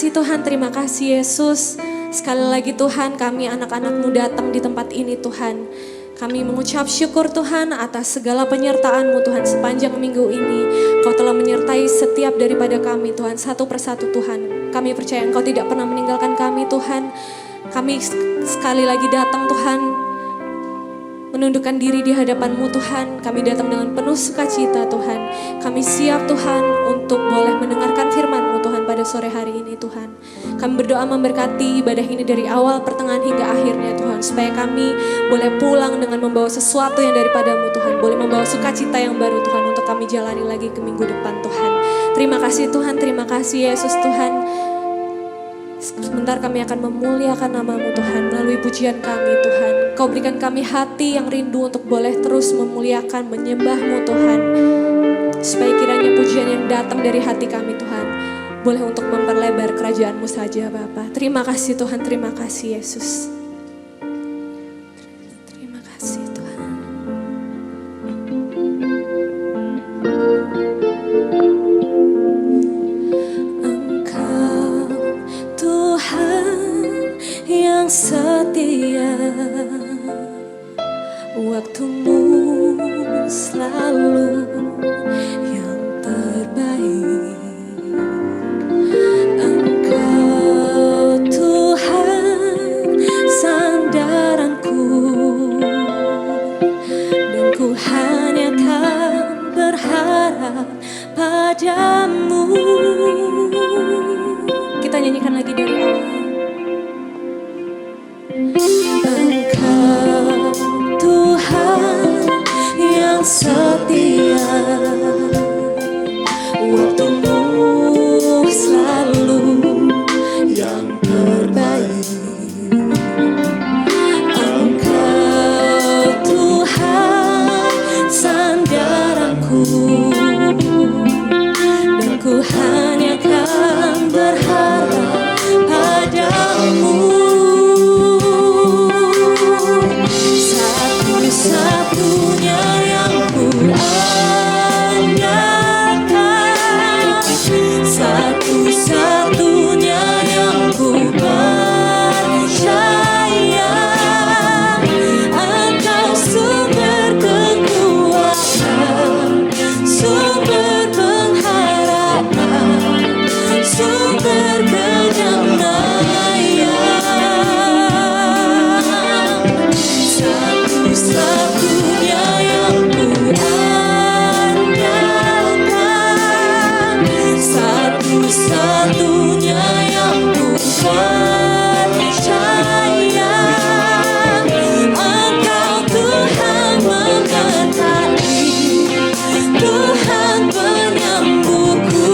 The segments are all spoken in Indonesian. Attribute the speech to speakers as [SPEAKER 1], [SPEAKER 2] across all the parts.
[SPEAKER 1] kasih Tuhan, terima kasih Yesus. Sekali lagi Tuhan, kami anak-anak-Mu datang di tempat ini Tuhan. Kami mengucap syukur Tuhan atas segala penyertaan-Mu Tuhan sepanjang minggu ini. Kau telah menyertai setiap daripada kami Tuhan, satu persatu Tuhan. Kami percaya Engkau tidak pernah meninggalkan kami Tuhan. Kami sekali lagi datang Tuhan, menundukkan diri di hadapan-Mu Tuhan. Kami datang dengan penuh sukacita Tuhan. Kami siap Tuhan untuk boleh mendengarkan firman-Mu Tuhan pada sore hari ini Tuhan. Kami berdoa memberkati ibadah ini dari awal, pertengahan hingga akhirnya Tuhan. Supaya kami boleh pulang dengan membawa sesuatu yang daripada-Mu Tuhan. Boleh membawa sukacita yang baru Tuhan untuk kami jalani lagi ke minggu depan Tuhan. Terima kasih Tuhan, terima kasih Yesus Tuhan. Sebentar kami akan memuliakan nama-Mu Tuhan melalui pujian kami Tuhan. Kau berikan kami hati yang rindu untuk boleh terus memuliakan, menyembah-Mu Tuhan. Supaya kiranya pujian yang datang dari hati kami Tuhan boleh untuk memperlebar kerajaan-Mu saja Bapa. Terima kasih Tuhan, terima kasih Yesus. Terima kasih Tuhan. Engkau Tuhan yang setia, waktu-Mu selalu yang terbaik. Engkau Tuhan sandaranku, dan ku hanya kan berharap padamu. Kita nyanyikan lagi dari awal. Engkau Tuhan yang setia, waktu-Mu selalu yang terbaik. Engkau Tuhan sandaranku, dan ku hanya kan berharap padamu. Satu-satunya yang ku andalkan, satu-satunya yang ku percaya. Engkau sumber kekuatan, sumber pengharapan, sumber kedamaian. Satu-satunya yang ku andalkan, satu-satunya yang ku percaya. Engkau Tuhan menyertai, Tuhan penyembuhku,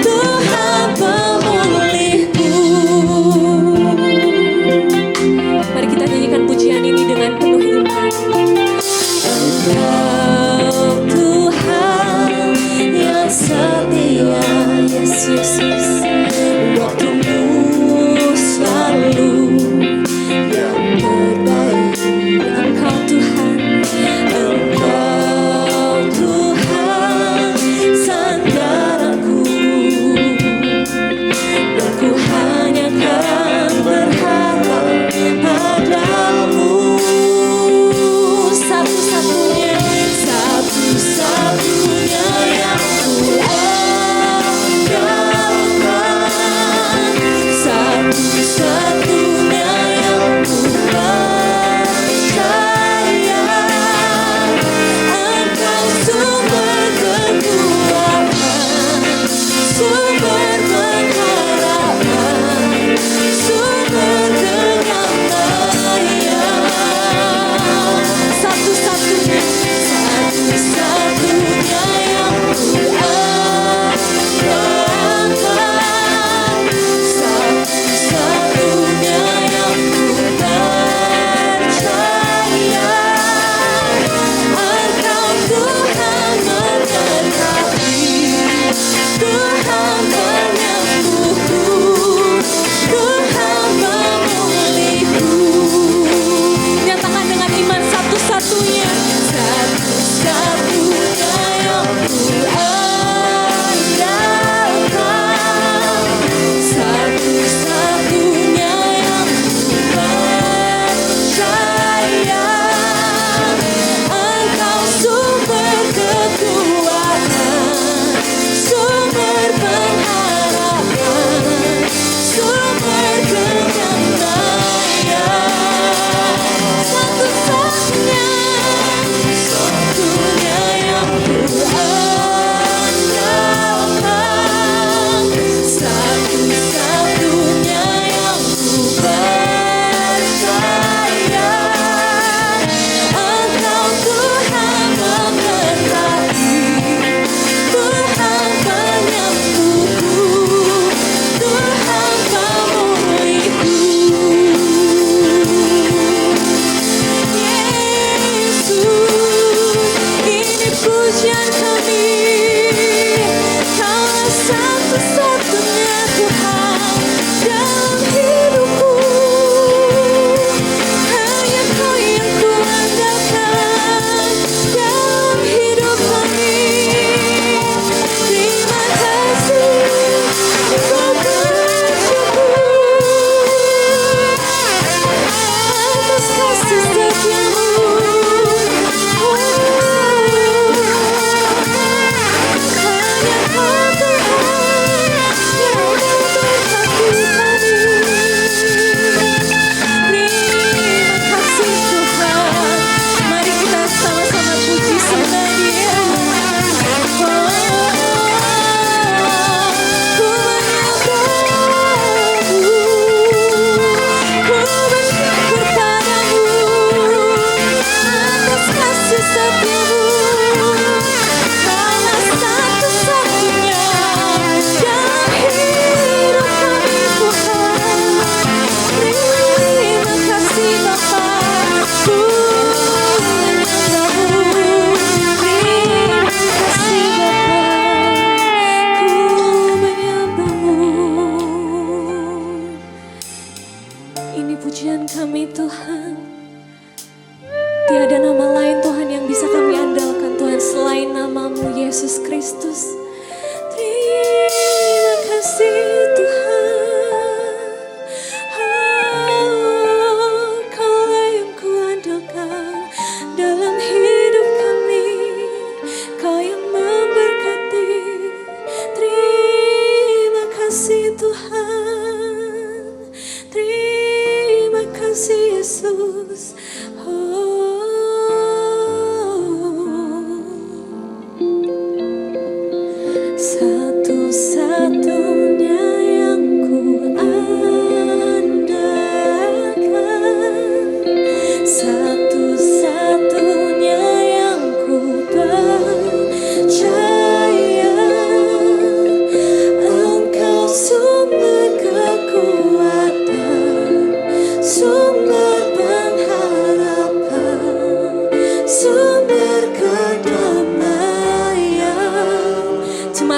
[SPEAKER 1] Tuhan pemulihku. Mari kita nyanyikan pujian ini dengan penuh iman. Engkau Tuhan yang setia, yes Yesus, waktu-Mu selalu yang terbaik. Engkau Tuhan, Engkau Tuhan sandaranku, dan ku hanya kan berharap padamu. Satu-satunya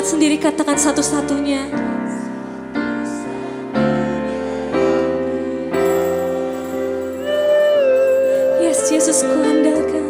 [SPEAKER 1] jemaat sendiri katakan satu-satunya. Yes, Yesus ku andalkan.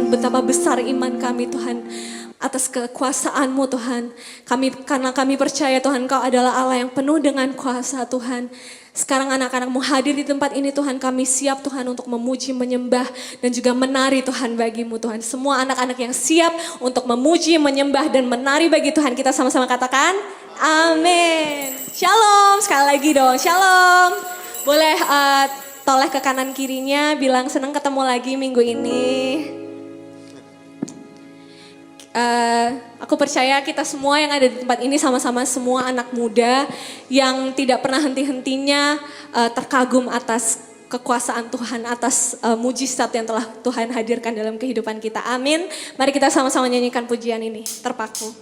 [SPEAKER 1] Betapa besar iman kami Tuhan atas kekuasaan-Mu Tuhan. Karena kami percaya Tuhan Kau adalah Allah yang penuh dengan kuasa Tuhan. Sekarang anak-anak-Mu hadir di tempat ini Tuhan, kami siap Tuhan untuk memuji, menyembah dan juga menari Tuhan bagi-Mu Tuhan. Semua anak-anak yang siap untuk memuji, menyembah dan menari bagi Tuhan, kita sama-sama katakan amin. Shalom, sekali lagi dong, shalom. Boleh toleh ke kanan kirinya, bilang senang ketemu lagi minggu ini. Aku percaya kita semua yang ada di tempat ini sama-sama semua anak muda yang tidak pernah henti-hentinya terkagum atas kekuasaan Tuhan, atas mujizat yang telah Tuhan hadirkan dalam kehidupan kita. Amin. Mari kita sama-sama nyanyikan pujian ini, Terpaku.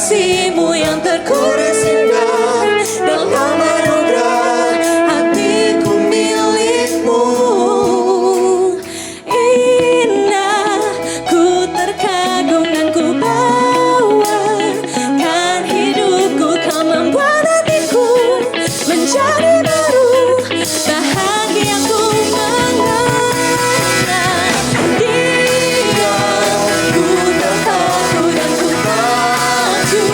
[SPEAKER 1] kasih-Mu yang terkuras indah, dalam anugerah hatiku milik-Mu. Indah, ku terkagum dan ku bawakan hidupku, Kau membuat hatiku menjadi baru, bahagiaku mengenal Dia. Ku terpaku dan ku pacu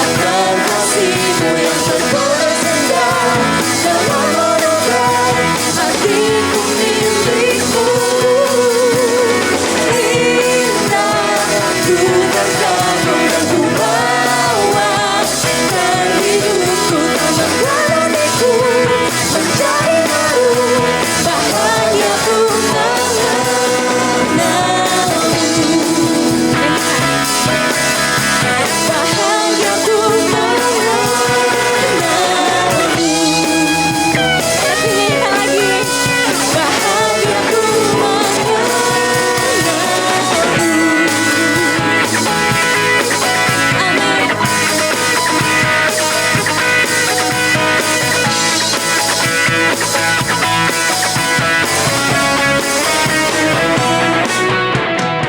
[SPEAKER 1] akan kasih-Mu yang terkuras indah, dalam anugerah hatiku milik-Mu. Indah, ku terkagum dan ku bawakan hidupku, Kau membuat hatiku menjadi baru, bahagiaku mengenal-Mu. Bahagiaku mengenal-Mu. Kita nyanyikan lagi. Bahagiaku mengenal-Mu. Amin.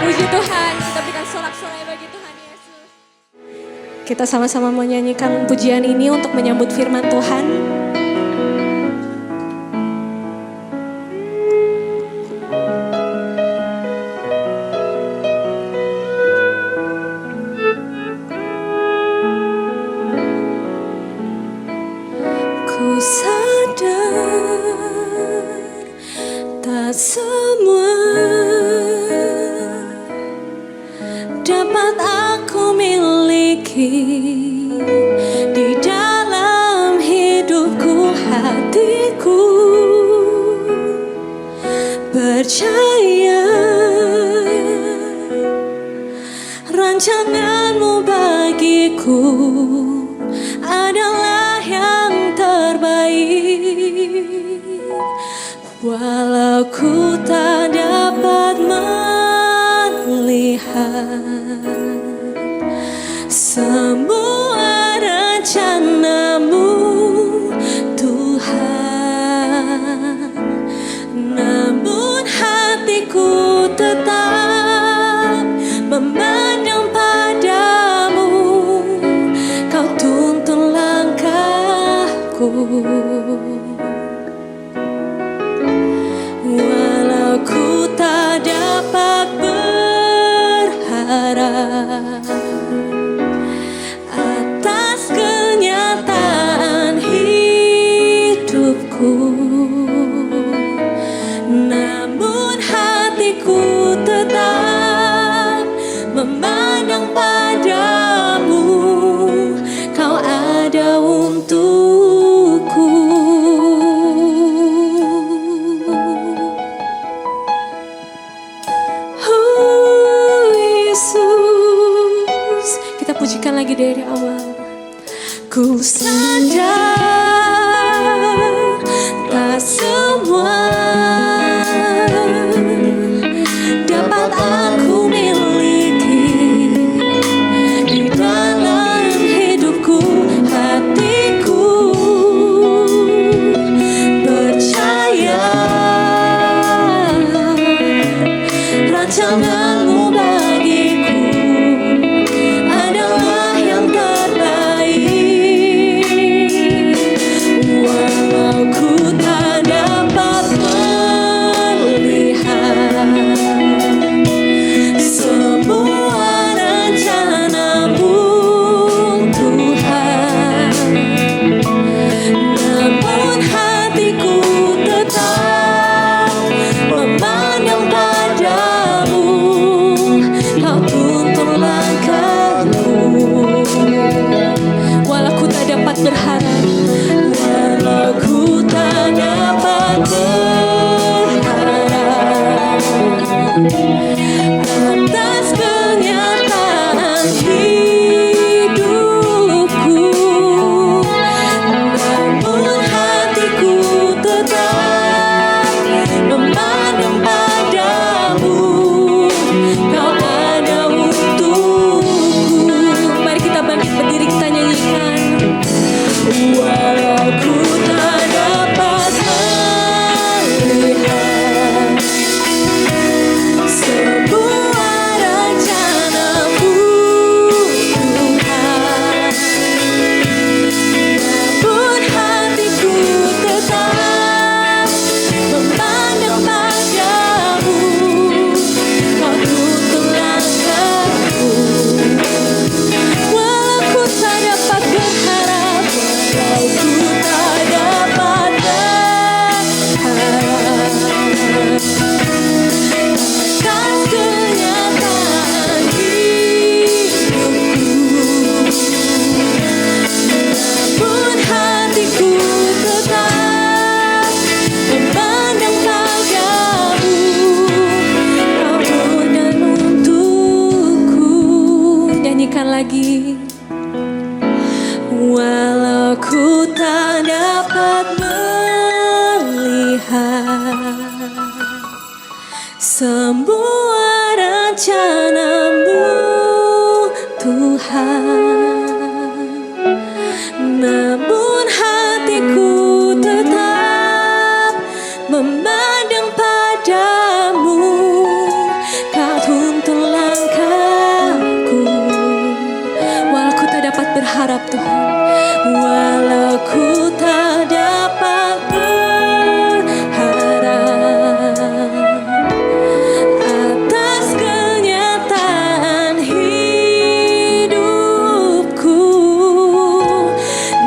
[SPEAKER 1] Puji Tuhan, kita berikan sorak-sorai bagi Tuhan Yesus. Kita sama-sama menyanyikan pujian ini untuk menyambut firman Tuhan. Ku sadar tak semua dapat aku miliki di dalam hidupku, hatiku percaya rancangan-Mu bagiku adalah yang terbaik. Walau ku tak dapat melihat semua rencana-Mu, Tuhan, namun hatiku tetap memandang padamu. Kau tuntun langkahku. Walau ku tak dapat berharap atas kenyataan hidupku, namun hatiku tetap memandang padamu. Kau ada untukku. Yesus, kita pujikan lagi dari awal. Ku sadar tak semua dapat aku miliki di dalam hidupku, hatiku percaya rancangan-Mu bagiku adalah yang terbaik. Walau ku tak dapat melihat semua rencana-Mu, Tuhan, namun hatiku tetap memandang padamu. lagi. Walau ku tak dapat melihat semua rencana-Mu Tuhan, namun hatiku tetap memandang padamu. Kau tuntun langkahku, walau ku tak dapat berharap Tuhan, walau ku tak dapat berharap atas kenyataan hidupku,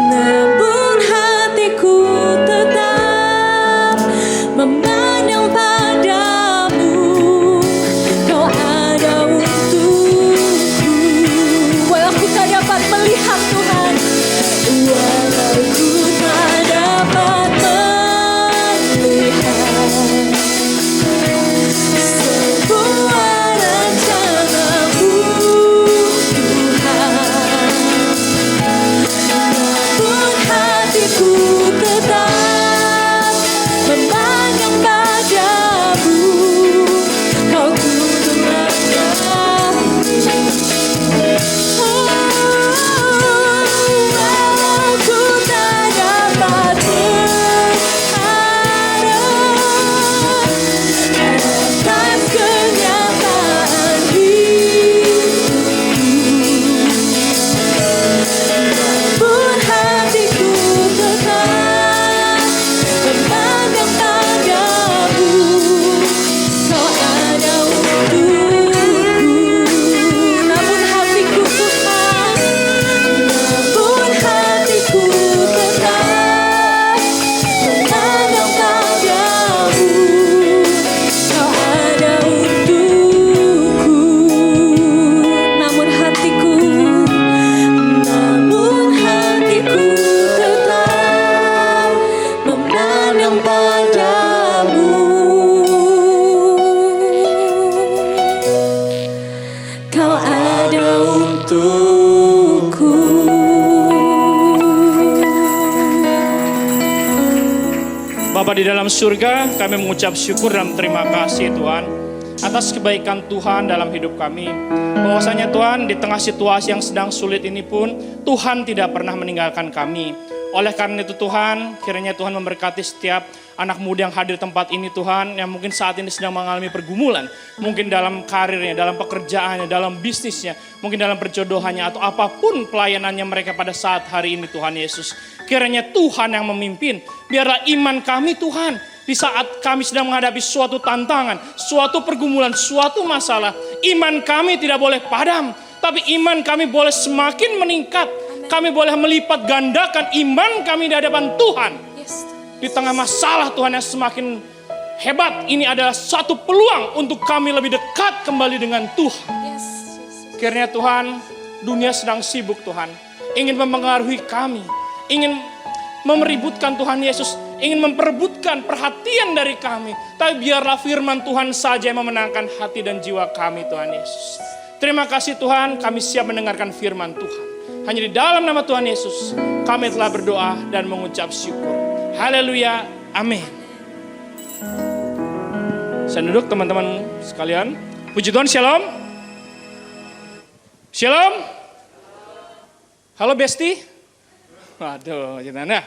[SPEAKER 1] namun hatiku tetap memandang padamu. Kau ada untukku, walau ku tak dapat melihat Tuhan, walau ku tak dapat melihat semua rencana-Mu Tuhan, namun hatiku tetap memandang padamu. Kau tuntun langkahku, walau ku tak dapat berharap atas kenyataan hidupku, namun hatiku tetap memandang padamu. Kau ada untukku, namun hatiku Tuhan, namun hatiku tetap memandang padamu. Kau ada untukku, namun hatiku tetap memandang padamu. Kau ada untukku.
[SPEAKER 2] Bapa di dalam surga, kami mengucap syukur dan terima kasih Tuhan atas kebaikan Tuhan dalam hidup kami. Bahwasanya Tuhan, di tengah situasi yang sedang sulit ini pun Tuhan tidak pernah meninggalkan kami. Oleh karena itu Tuhan, kiranya Tuhan memberkati setiap anak muda yang hadir di tempat ini Tuhan, yang mungkin saat ini sedang mengalami pergumulan, mungkin dalam karirnya, dalam pekerjaannya, dalam bisnisnya, mungkin dalam perjodohannya, atau apapun pelayanannya mereka pada saat hari ini Tuhan Yesus. Kiranya Tuhan yang memimpin, biarlah iman kami Tuhan, di saat kami sedang menghadapi suatu tantangan, suatu pergumulan, suatu masalah, iman kami tidak boleh padam, tapi iman kami boleh semakin meningkat. Kami boleh melipat gandakan iman kami di hadapan Tuhan. Di tengah masalah Tuhan yang semakin hebat, ini adalah satu peluang untuk kami lebih dekat kembali dengan Tuhan. Kiranya Tuhan, dunia sedang sibuk Tuhan, ingin mempengaruhi kami, ingin memeributkan Tuhan Yesus, ingin memperebutkan perhatian dari kami. Tapi biarlah firman Tuhan saja yang memenangkan hati dan jiwa kami Tuhan Yesus. Terima kasih Tuhan, kami siap mendengarkan firman Tuhan. Hanya di dalam nama Tuhan Yesus, kami telah berdoa dan mengucap syukur. Haleluya, amin. Saya duduk teman-teman sekalian. Puji Tuhan, shalom. Shalom. Halo Besti. Waduh, gimana?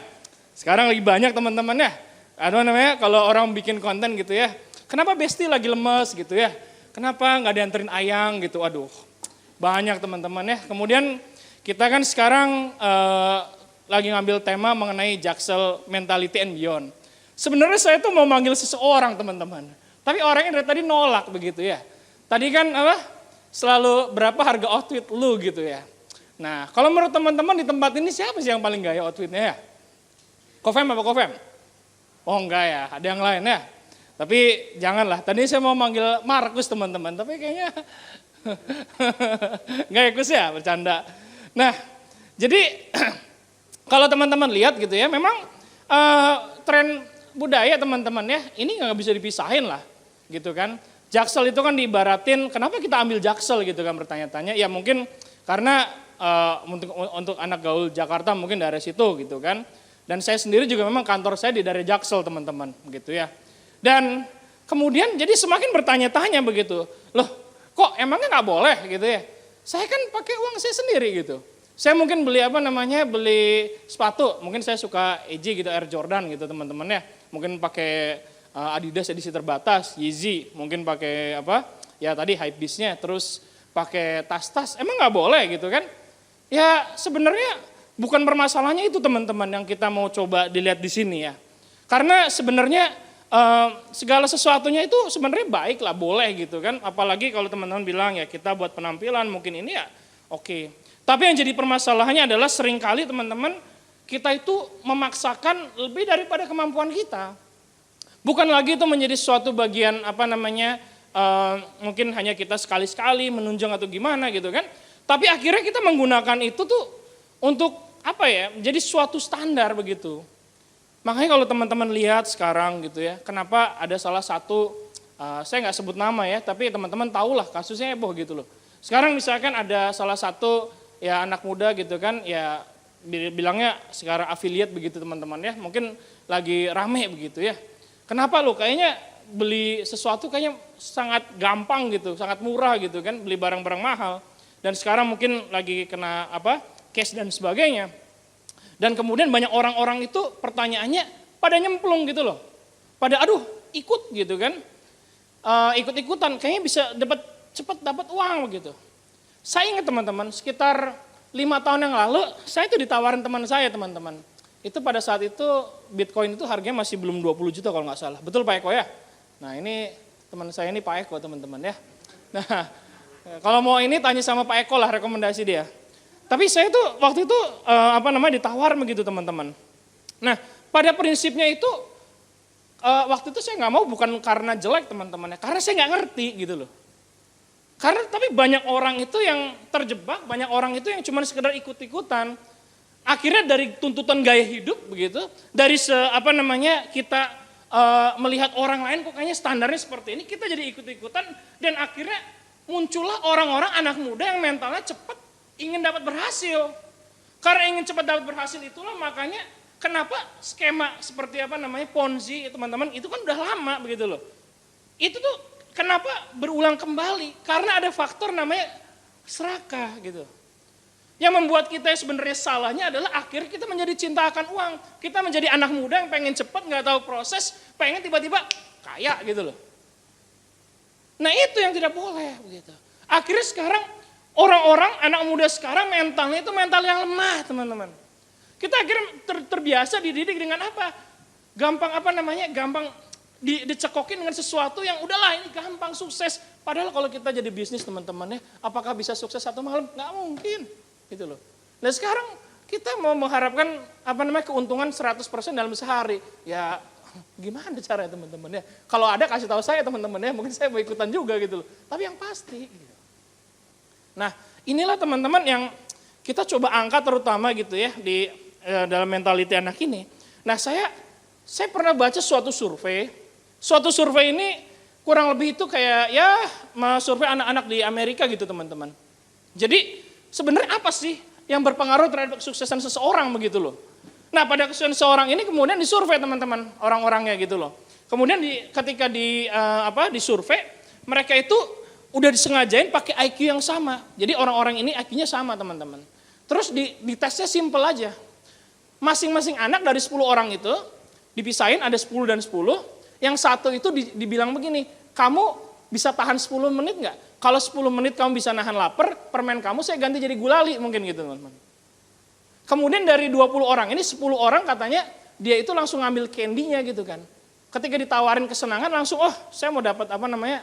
[SPEAKER 2] Sekarang lagi banyak teman-teman ya. Ada namanya kalau orang bikin konten gitu ya. Kenapa Besti lagi lemes gitu ya? Kenapa nggak dianterin ayang gitu? Aduh, banyak teman-teman ya. Kemudian kita kan sekarang lagi ngambil tema mengenai Jaksel Mentality and Beyond. Sebenarnya saya tuh mau manggil seseorang teman-teman. Tapi orangnya dari tadi nolak begitu ya. Tadi kan selalu berapa harga outfit lu gitu ya. Nah kalau menurut teman-teman di tempat ini siapa sih yang paling gaya outfitnya ya? Kofem apa Kofem? Oh enggak ya, ada yang lain ya. Tapi janganlah, tadi saya mau manggil Markus teman-teman. Tapi kayaknya enggak ikut ya, bercanda. Nah, jadi kalau teman-teman lihat gitu ya, memang tren budaya teman-teman ya, ini nggak bisa dipisahin lah, gitu kan. Jaksel itu kan diibaratin, kenapa kita ambil Jaksel gitu kan bertanya-tanya. Ya mungkin Karena untuk anak gaul Jakarta mungkin dari situ gitu kan. Dan saya sendiri juga memang kantor saya di daerah Jaksel teman-teman gitu ya. Dan kemudian jadi semakin bertanya-tanya begitu. Loh kok emangnya nggak boleh gitu ya. Saya kan pakai uang saya sendiri gitu. Saya mungkin beli beli sepatu. Mungkin saya suka EJ gitu, Air Jordan gitu teman-teman ya. Mungkin pakai Adidas edisi terbatas, Yeezy. Mungkin pakai ya tadi Hypebeast-nya. Terus pakai tas-tas. Emang nggak boleh gitu kan. Ya sebenarnya bukan permasalahannya itu teman-teman yang kita mau coba dilihat di sini ya. Karena sebenarnya segala sesuatunya itu sebenarnya baik lah, boleh gitu kan. Apalagi kalau teman-teman bilang ya kita buat penampilan mungkin ini ya oke. Tapi yang jadi permasalahannya adalah seringkali teman-teman kita itu memaksakan lebih daripada kemampuan kita. Bukan lagi itu menjadi suatu bagian mungkin hanya kita sekali-sekali menunjang atau gimana gitu kan. Tapi akhirnya kita menggunakan itu tuh untuk jadi suatu standar begitu. Makanya kalau teman-teman lihat sekarang gitu ya, kenapa ada salah satu, saya nggak sebut nama ya, tapi teman-teman tahulah kasusnya heboh gitu loh. Sekarang misalkan ada salah satu ya anak muda gitu kan, ya bilangnya sekarang affiliate begitu teman-teman ya, mungkin lagi rame begitu ya. Kenapa lo kayaknya beli sesuatu kayaknya sangat gampang gitu, sangat murah gitu kan, beli barang-barang mahal. Dan sekarang mungkin lagi kena cash dan sebagainya. Dan kemudian banyak orang-orang itu pertanyaannya pada nyemplung gitu loh. Pada ikut gitu kan. Ikut-ikutan kayaknya bisa cepat dapat uang begitu. Saya ingat teman-teman sekitar 5 tahun yang lalu saya itu ditawarin teman saya teman-teman. Itu pada saat itu Bitcoin itu harganya masih belum 20 juta kalau nggak salah. Betul Pak Eko ya? Nah ini teman saya ini Pak Eko teman-teman ya. Nah kalau mau ini tanya sama Pak Eko lah rekomendasi dia. Tapi saya tuh waktu itu ditawar begitu teman-teman. Nah pada prinsipnya itu waktu itu saya nggak mau bukan karena jelek teman-teman ya, karena saya nggak ngerti gitu loh. Karena tapi banyak orang itu yang terjebak, banyak orang itu yang cuma sekedar ikut-ikutan. Akhirnya dari tuntutan gaya hidup begitu, dari kita melihat orang lain kok kayaknya standarnya seperti ini, kita jadi ikut-ikutan dan akhirnya muncullah orang-orang anak muda yang mentalnya cepat ingin dapat berhasil. Karena ingin cepat dapat berhasil itulah makanya kenapa skema seperti Ponzi teman-teman itu kan udah lama begitu loh. Itu tuh kenapa berulang kembali? Karena ada faktor namanya serakah gitu. Yang membuat kita sebenarnya salahnya adalah akhirnya kita menjadi cinta akan uang. Kita menjadi anak muda yang pengen cepat, nggak tahu proses, pengen tiba-tiba kaya gitu loh. Nah itu yang tidak boleh begitu. Akhirnya sekarang orang-orang anak muda sekarang mentalnya itu mental yang lemah teman-teman. Kita akhirnya terbiasa dididik dengan gampang gampang dicekokin dengan sesuatu yang udahlah ini gampang sukses. Padahal kalau kita jadi bisnis teman-teman ya, apakah bisa sukses satu malam? Nggak mungkin gitu loh. Nah sekarang kita mau mengharapkan keuntungan 100% dalam sehari. Ya gimana caranya teman-teman ya? Kalau ada kasih tahu saya teman-teman ya, mungkin saya mau ikutan juga gitu loh. Tapi yang pasti gitu. Nah inilah teman-teman yang kita coba angkat terutama gitu ya di dalam mentality anak ini. Nah saya pernah baca suatu survei ini kurang lebih itu kayak survei anak-anak di Amerika gitu teman-teman. Jadi sebenarnya apa sih yang berpengaruh terhadap kesuksesan seseorang begitu loh. Nah pada kesuksesan seseorang ini kemudian disurvei teman-teman orang-orangnya gitu loh. Kemudian ketika disurvei mereka itu udah disengajain pakai IQ yang sama. Jadi orang-orang ini IQ-nya sama teman-teman. Terus di tesnya simple aja. Masing-masing anak dari 10 orang itu dipisahin ada 10 dan 10. Yang satu itu dibilang begini, kamu bisa tahan 10 menit nggak? Kalau 10 menit kamu bisa nahan lapar, permen kamu saya ganti jadi gulali mungkin gitu teman-teman. Kemudian dari 20 orang ini 10 orang katanya dia itu langsung ngambil candy-nya gitu kan. Ketika ditawarin kesenangan langsung saya mau dapat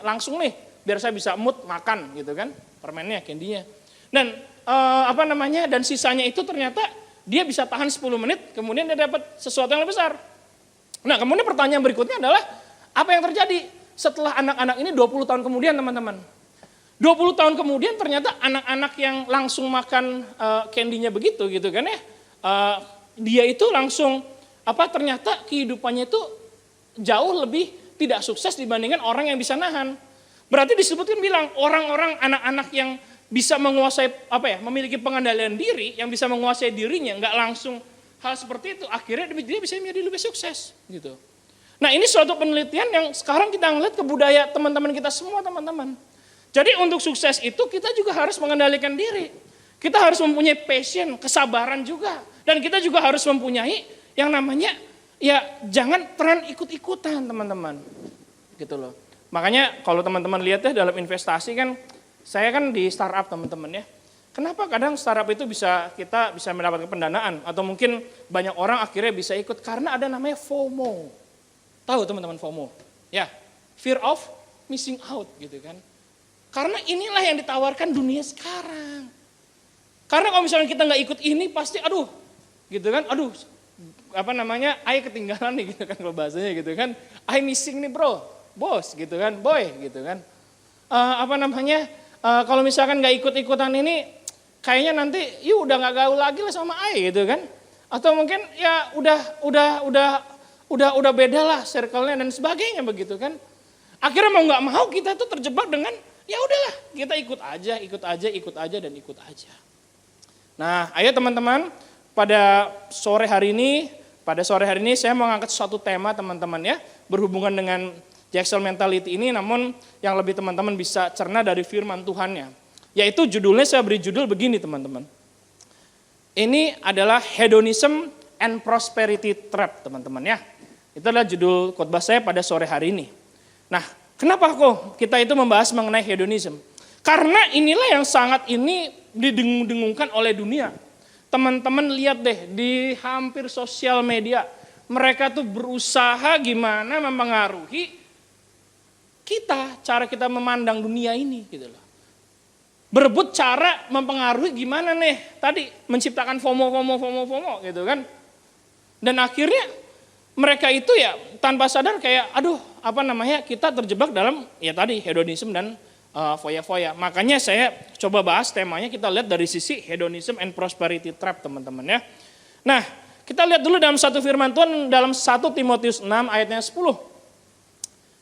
[SPEAKER 2] langsung nih biar saya bisa mood makan gitu kan permennya, candy-nya. Dan dan sisanya itu ternyata dia bisa tahan 10 menit kemudian dia dapat sesuatu yang lebih besar. Nah kemudian pertanyaan berikutnya adalah apa yang terjadi setelah anak-anak ini 20 tahun kemudian teman-teman. 20 tahun kemudian ternyata anak-anak yang langsung makan candy-nya begitu gitu kan ya. Dia itu langsung ternyata kehidupannya itu jauh lebih tidak sukses dibandingkan orang yang bisa nahan. Berarti disebutkan bilang orang-orang anak-anak yang bisa menguasai memiliki pengendalian diri, yang bisa menguasai dirinya, nggak langsung hal seperti itu, akhirnya dia bisa menjadi lebih sukses gitu. Nah, ini suatu penelitian yang sekarang kita ngeliat ke budaya teman-teman kita semua, teman-teman. Jadi untuk sukses itu kita juga harus mengendalikan diri. Kita harus mempunyai passion, kesabaran juga, dan kita juga harus mempunyai yang namanya ya jangan tren ikut-ikutan, teman-teman. Gitu loh. Makanya kalau teman-teman lihat ya dalam investasi kan, saya kan di startup, teman-teman ya. Kenapa kadang startup itu kita bisa mendapatkan pendanaan atau mungkin banyak orang akhirnya bisa ikut karena ada namanya FOMO. Tahu teman-teman FOMO? Ya, fear of missing out gitu kan. Karena inilah yang ditawarkan dunia sekarang. Karena kalau misalnya kita nggak ikut ini pasti gitu kan, I ketinggalan nih gitu kan kalau bahasanya gitu kan. I missing nih bro, bos gitu kan, boy gitu kan. Kalau misalkan nggak ikut-ikutan ini, kayaknya nanti udah nggak gaul lagi lah sama I gitu kan. Atau mungkin ya udah beda lah circle-nya dan sebagainya begitu kan. Akhirnya mau nggak mau kita tuh terjebak dengan ya udahlah kita ikut aja dan ikut aja. Nah, ayo teman-teman, pada sore hari ini saya mau ngangkat suatu tema teman-teman ya, berhubungan dengan Jackson mentality ini, namun yang lebih teman-teman bisa cerna dari firman Tuhannya. Yaitu judulnya saya beri judul begini teman-teman. Ini adalah hedonism and prosperity trap teman-teman ya. Itu adalah judul khotbah saya pada sore hari ini. Nah, kenapa kok kita itu membahas mengenai hedonism? Karena inilah yang sangat ini didengung-dengungkan oleh dunia. Teman-teman lihat deh di hampir sosial media, mereka tuh berusaha gimana mempengaruhi kita, cara kita memandang dunia ini gitu loh. Berebut cara mempengaruhi gimana nih, tadi menciptakan FOMO gitu kan. Dan akhirnya mereka itu ya tanpa sadar kayak kita terjebak dalam ya tadi hedonisme dan foya-foya. Makanya saya coba bahas temanya, kita lihat dari sisi hedonism and prosperity trap teman-teman ya. Nah, kita lihat dulu dalam satu firman Tuhan dalam 1 Timotius 6 ayatnya 10.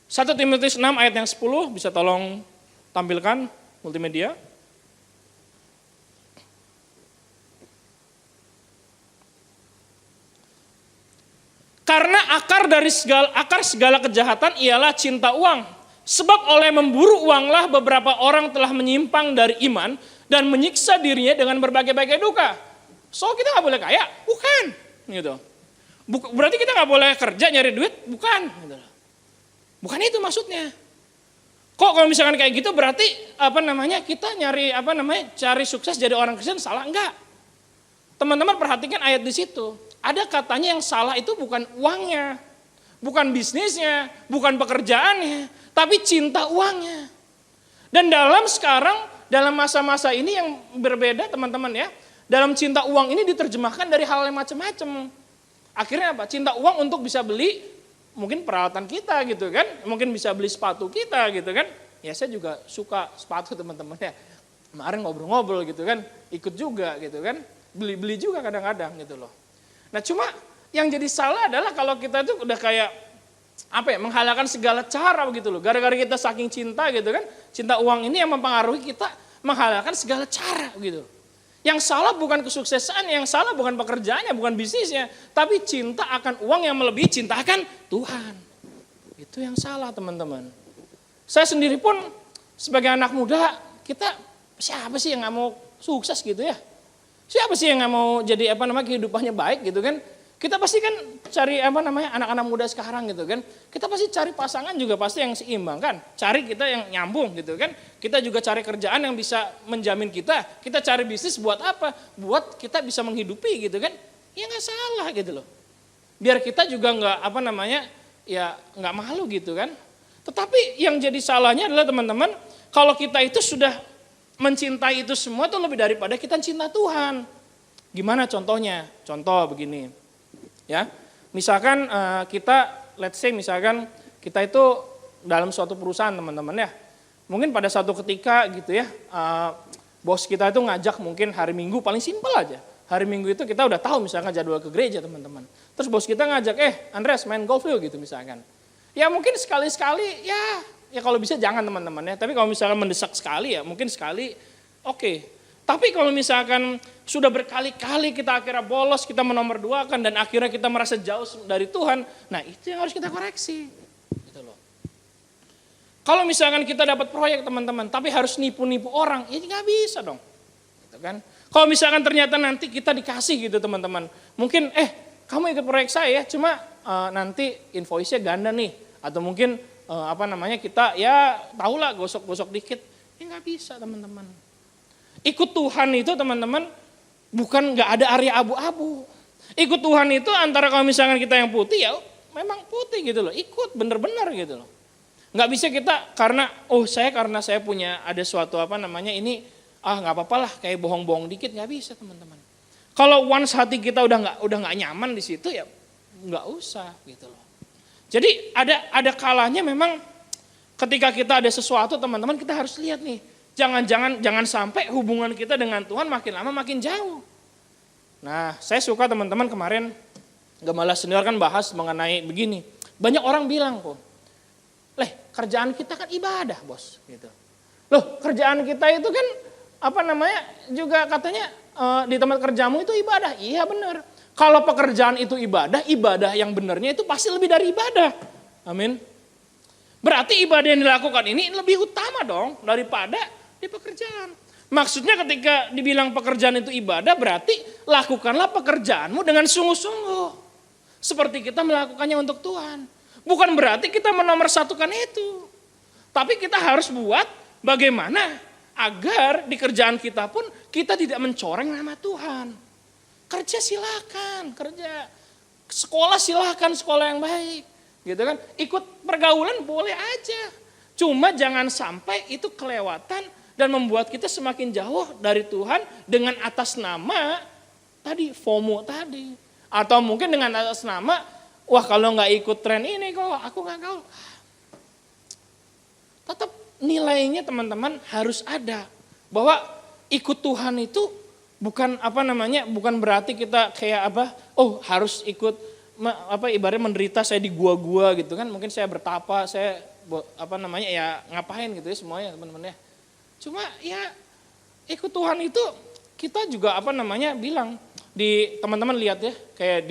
[SPEAKER 2] 1 Timotius 6 ayat yang 10, bisa tolong tampilkan multimedia. Karena akar segala kejahatan ialah cinta uang. Sebab oleh memburu uanglah beberapa orang telah menyimpang dari iman dan menyiksa dirinya dengan berbagai-bagai duka. So kita nggak boleh kaya? Bukan. Gitu. Berarti kita nggak boleh kerja nyari duit? Bukan. Gitu. Bukan itu maksudnya. Kok kalau misalkan kayak gitu berarti kita cari sukses jadi orang Kristen salah? Enggak. Teman-teman perhatikan ayat di situ. Ada katanya yang salah itu bukan uangnya, bukan bisnisnya, bukan pekerjaannya, tapi cinta uangnya. Dan dalam masa-masa ini yang berbeda teman-teman ya, dalam cinta uang ini diterjemahkan dari hal yang macam-macam. Akhirnya apa? Cinta uang untuk bisa beli mungkin peralatan kita gitu kan, mungkin bisa beli sepatu kita gitu kan. Ya saya juga suka sepatu teman-teman ya. Kemarin ngobrol-ngobrol gitu kan, ikut juga gitu kan, beli-beli juga kadang-kadang gitu loh. Nah cuma yang jadi salah adalah kalau kita itu udah kayak menghalalkan segala cara begitu loh. Gara-gara kita saking cinta gitu kan, cinta uang ini yang mempengaruhi kita menghalalkan segala cara gitu. Yang salah bukan kesuksesan, yang salah bukan pekerjaannya, bukan bisnisnya, tapi cinta akan uang yang melebihi cinta akan Tuhan. Itu yang salah teman-teman. Saya sendiri pun sebagai anak muda, siapa sih yang gak mau sukses gitu ya? Siapa sih yang nggak mau jadi kehidupannya baik gitu kan? Kita pasti kan cari anak-anak muda sekarang gitu kan. Kita pasti cari pasangan juga pasti yang seimbang kan. Cari kita yang nyambung gitu kan. Kita juga cari kerjaan yang bisa menjamin kita. Kita cari bisnis buat apa? Buat kita bisa menghidupi gitu kan. Ya nggak salah gitu loh. Biar kita juga nggak nggak malu gitu kan. Tetapi yang jadi salahnya adalah teman-teman, kalau kita itu sudah mencintai itu semua itu lebih daripada kita cinta Tuhan. Gimana contohnya? Contoh begini. Ya. Misalkan misalkan kita itu dalam suatu perusahaan teman-teman ya. Mungkin pada suatu ketika gitu ya, bos kita itu ngajak mungkin hari Minggu, paling simpel aja. Hari Minggu itu kita udah tahu misalkan jadwal ke gereja teman-teman. Terus bos kita ngajak, Andreas main golf yuk gitu misalkan. Ya mungkin sekali-sekali ya kalau bisa jangan teman-teman ya. Tapi kalau misalkan mendesak sekali ya mungkin sekali Oke. Tapi kalau misalkan sudah berkali-kali kita akhirnya bolos, kita menomorduakan dan akhirnya kita merasa jauh dari Tuhan, nah itu yang harus kita koreksi. Gitu loh. Kalau misalkan kita dapat proyek teman-teman, tapi harus nipu-nipu orang, ya nggak bisa dong. Gitu kan? Kalau misalkan ternyata nanti kita dikasih gitu teman-teman, mungkin kamu ikut proyek saya, cuma nanti invoice-nya ganda nih, atau mungkin kita ya tahulah gosok-gosok dikit, ya nggak bisa teman-teman. Ikut Tuhan itu teman-teman bukan nggak ada area abu-abu. Ikut Tuhan itu antara kalau misalkan kita yang putih ya memang putih gitu loh. Ikut bener-bener gitu loh. Nggak bisa kita karena saya punya ada suatu ini nggak apa-apa lah kayak bohong-bohong dikit, nggak bisa teman-teman. Kalau once hati kita udah nggak nyaman di situ ya nggak usah gitu loh. Jadi ada kalanya memang ketika kita ada sesuatu teman-teman kita harus lihat nih. Jangan sampai hubungan kita dengan Tuhan makin lama makin jauh. Nah, saya suka teman-teman kemarin Gembala Senior kan bahas mengenai begini. Banyak orang bilang kok, kerjaan kita kan ibadah bos. Gitu. Loh kerjaan kita itu kan juga katanya di tempat kerjamu itu ibadah. Iya benar. Kalau pekerjaan itu ibadah yang benarnya itu pasti lebih dari ibadah. Amin. Berarti ibadah yang dilakukan ini lebih utama dong daripada di pekerjaan. Maksudnya ketika dibilang pekerjaan itu ibadah berarti lakukanlah pekerjaanmu dengan sungguh-sungguh. Seperti kita melakukannya untuk Tuhan. Bukan berarti kita menomorsatukan itu. Tapi kita harus buat bagaimana agar di kerjaan kita pun kita tidak mencoreng nama Tuhan. Kerja silakan, kerja. Sekolah silakan, sekolah yang baik. Gitu kan? Ikut pergaulan boleh aja. Cuma jangan sampai itu kelewatan dan membuat kita semakin jauh dari Tuhan dengan atas nama tadi FOMO tadi. Atau mungkin dengan atas nama, kalau nggak ikut tren ini kok aku nggak gaul. Tetap nilainya teman-teman harus ada. Bahwa ikut Tuhan itu bukan bukan berarti kita kayak harus ikut ibaratnya menderita saya di gua-gua gitu kan. Mungkin saya bertapa, saya ngapain gitu ya semuanya teman-teman ya. Cuma ya ikut Tuhan itu kita juga bilang di teman-teman lihat ya kayak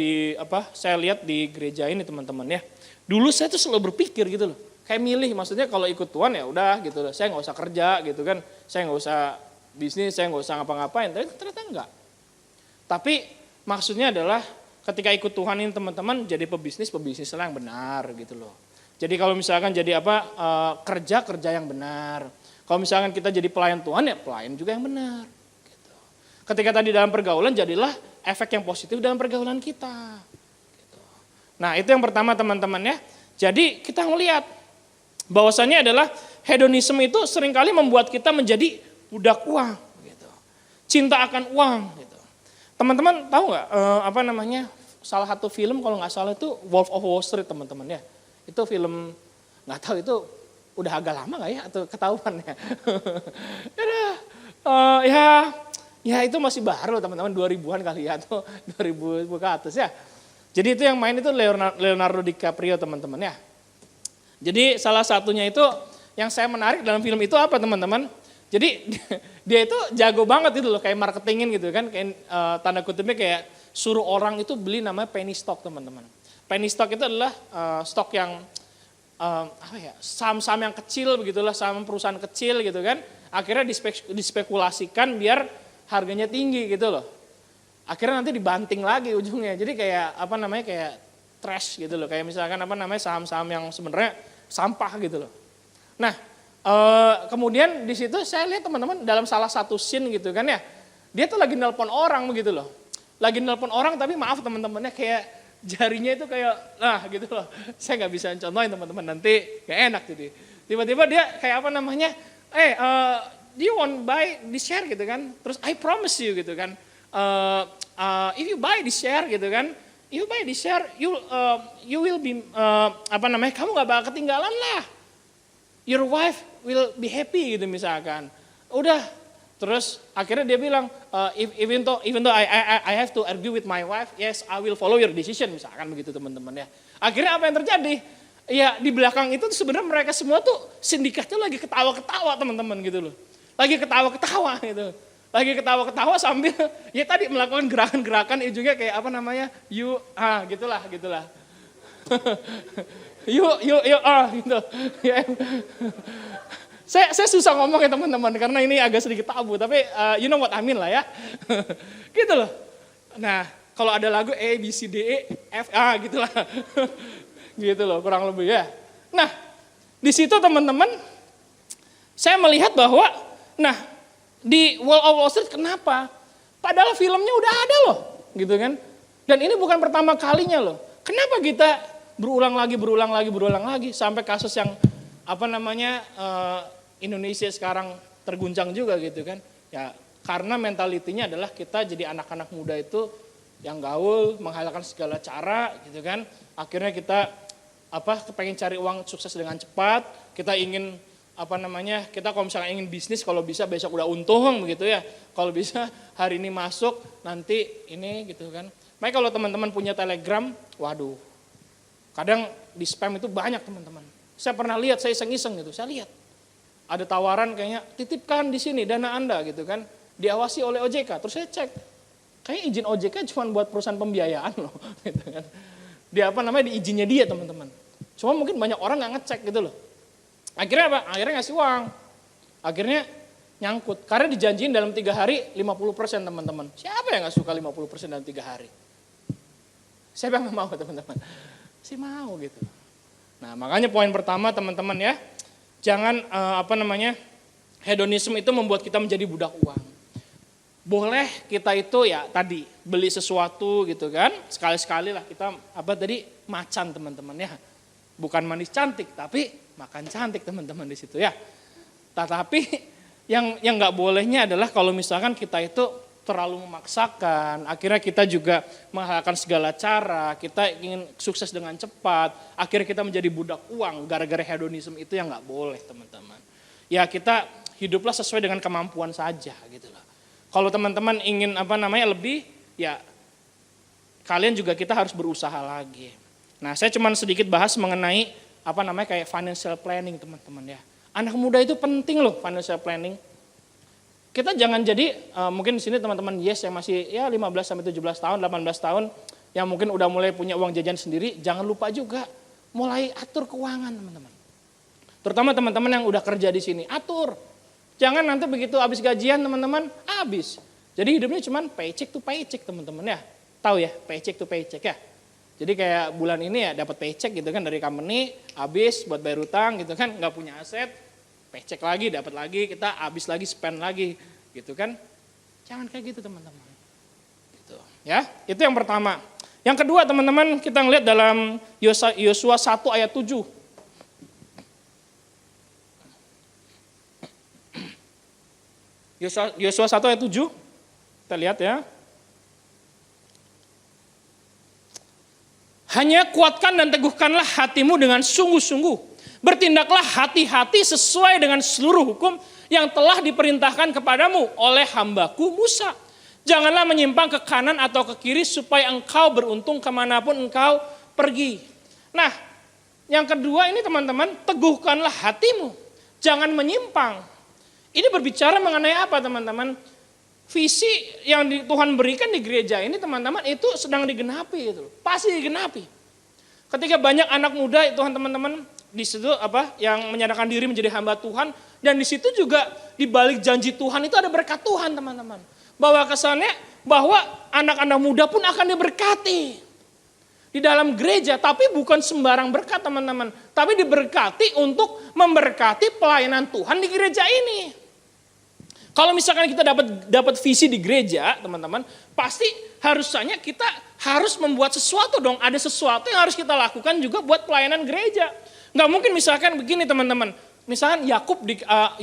[SPEAKER 2] saya lihat di gereja ini teman-teman ya. Dulu saya tuh selalu berpikir gitu loh. Kayak milih maksudnya kalau ikut Tuhan ya udah gitu loh. Saya nggak usah kerja gitu kan. Saya nggak usah bisnis, saya nggak usah ngapa-ngapain. Tapi ternyata enggak. Tapi maksudnya adalah ketika ikut Tuhan ini teman-teman jadi pebisnis yang benar gitu loh. Jadi kalau misalkan jadi kerja yang benar. Kalau misalkan kita jadi pelayan Tuhan ya pelayan juga yang benar. Gitu. Ketika tadi dalam pergaulan jadilah efek yang positif dalam pergaulan kita. Gitu. Nah itu yang pertama teman-teman ya. Jadi kita melihat bahwasannya adalah hedonisme itu seringkali membuat kita menjadi budak uang. Gitu. Cinta akan uang. Gitu. Teman-teman tahu nggak salah satu film kalau nggak salah itu Wolf of Wall Street teman-teman ya. Itu film nggak tahu itu udah agak lama gak ya atau ketahuan ya? Ya itu masih baru teman-teman 2000-an kali ya atau 2000 ke atas ya. Jadi itu yang main itu Leonardo DiCaprio teman-teman ya. Jadi salah satunya itu yang saya menarik dalam film itu apa teman-teman? Jadi dia itu jago banget itu loh kayak marketingin gitu kan. Kayak tanda kutipnya kayak suruh orang itu beli namanya penny stock teman-teman. Penny stock itu adalah stok yang saham-saham yang kecil begitulah, saham perusahaan kecil gitu kan, akhirnya dispekulasikan biar harganya tinggi gitu loh. Akhirnya nanti dibanting lagi ujungnya. Jadi kayak kayak trash gitu loh, kayak misalkan saham-saham yang sebenarnya sampah gitu loh. Nah, kemudian di situ saya lihat teman-teman dalam salah satu scene gitu kan ya, dia tuh lagi nelpon orang begitu loh. Lagi nelpon orang tapi maaf teman-temannya kayak jarinya itu kayak, gitu loh. Saya nggak bisa contohin teman-teman, nanti gak enak jadi. Tiba-tiba dia kayak do you want buy this share gitu kan. Terus I promise you gitu kan. If you buy this share gitu kan. You buy this share, you will be, kamu gak bakal ketinggalan lah. Your wife will be happy gitu misalkan. Udah, terus akhirnya dia bilang, even though I have to argue with my wife, yes I will follow your decision misalkan begitu teman-teman ya. Akhirnya apa yang terjadi? Ya di belakang itu sebenarnya mereka semua tuh sindikatnya lagi ketawa-ketawa teman-teman gitu loh. Lagi ketawa-ketawa gitu. Lagi ketawa-ketawa sambil ya tadi melakukan gerakan-gerakan ujungnya kayak apa namanya? Gitulah. yuk gitu. Ya. Saya susah ngomong ya teman-teman karena ini agak sedikit tabu, tapi you know what I mean lah ya. Gitu loh. Nah, kalau ada lagu A, B, C, D, E, F, A gitulah. Gitu loh kurang lebih ya. Nah, di situ teman-teman saya melihat bahwa di Wall of Wall Street kenapa? Padahal filmnya udah ada loh, gitu kan. Dan ini bukan pertama kalinya loh. Kenapa kita berulang lagi sampai kasus yang Indonesia sekarang terguncang juga gitu kan. Ya, karena mentalitinya adalah kita jadi anak-anak muda itu yang gaul, menghalalkan segala cara gitu kan. Akhirnya kita pengen cari uang sukses dengan cepat, kita ingin kita kalau misalnya ingin bisnis, kalau bisa besok udah untung begitu ya. Kalau bisa hari ini masuk, nanti ini gitu kan. Makanya kalau teman-teman punya Telegram, waduh, kadang di spam itu banyak teman-teman. Saya pernah lihat, saya iseng-iseng gitu, saya lihat. Ada tawaran kayaknya, titipkan di sini dana Anda gitu kan. Diawasi oleh OJK, terus saya cek. Kayaknya izin OJK cuma buat perusahaan pembiayaan loh. Gitu kan. Di izinnya dia teman-teman. Cuma mungkin banyak orang gak ngecek gitu loh. Akhirnya apa? Akhirnya ngasih uang. Akhirnya nyangkut. Karena dijanjiin dalam 3 hari 50% teman-teman. Siapa yang gak suka 50% dalam 3 hari? Siapa yang gak mau teman-teman? Sih mau gitu. Nah makanya poin pertama teman-teman ya. Jangan hedonisme itu membuat kita menjadi budak uang. Boleh kita itu ya tadi beli sesuatu gitu kan. Sekali-sekali lah kita macan teman-teman ya. Bukan manis cantik tapi makan cantik teman-teman di situ ya. Tetapi yang nggak bolehnya adalah kalau misalkan kita itu terlalu memaksakan, akhirnya kita juga menghalalkan segala cara, kita ingin sukses dengan cepat, akhirnya kita menjadi budak uang gara-gara hedonisme itu yang nggak boleh teman-teman. Ya kita hiduplah sesuai dengan kemampuan saja gitu loh. Kalau teman-teman ingin lebih, ya kalian juga kita harus berusaha lagi. Nah saya cuma sedikit bahas mengenai kayak financial planning teman-teman ya. Anak muda itu penting loh financial planning. Kita jangan jadi, mungkin di sini teman-teman yang masih 15 sampai 17 tahun, 18 tahun, yang mungkin udah mulai punya uang jajan sendiri, jangan lupa juga mulai atur keuangan teman-teman. Terutama teman-teman yang udah kerja di sini, atur. Jangan nanti begitu habis gajian teman-teman, habis. Jadi hidupnya cuma paycheck to paycheck teman-teman ya. Tahu ya, paycheck to paycheck ya. Jadi kayak bulan ini ya dapat paycheck gitu kan dari company, habis buat bayar utang gitu kan, nggak punya aset, paycheck lagi, dapat lagi, kita habis lagi, spend lagi gitu kan. Jangan kayak gitu teman-teman. Gitu. Ya, itu yang pertama. Yang kedua teman-teman kita ngeliat dalam Yosua 1 ayat 7. Yosua 1 ayat 7, kita lihat ya. Hanya kuatkan dan teguhkanlah hatimu dengan sungguh-sungguh. Bertindaklah hati-hati sesuai dengan seluruh hukum yang telah diperintahkan kepadamu oleh hambaku Musa. Janganlah menyimpang ke kanan atau ke kiri supaya engkau beruntung kemanapun engkau pergi. Nah, yang kedua ini teman-teman, teguhkanlah hatimu. Jangan menyimpang. Ini berbicara mengenai apa teman-teman? Visi yang Tuhan berikan di gereja ini teman-teman itu sedang digenapi gitu. Pasti digenapi. Ketika banyak anak muda Tuhan teman-teman di situ yang menyatakan diri menjadi hamba Tuhan, dan di situ juga di balik janji Tuhan itu ada berkat Tuhan teman-teman. Bahwa kesannya bahwa anak-anak muda pun akan diberkati di dalam gereja, tapi bukan sembarang berkat teman-teman, tapi diberkati untuk memberkati pelayanan Tuhan di gereja ini. Kalau misalkan kita dapat visi di gereja, teman-teman, pasti harusnya kita harus membuat sesuatu dong. Ada sesuatu yang harus kita lakukan juga buat pelayanan gereja. Nggak mungkin misalkan begini teman-teman. Misalkan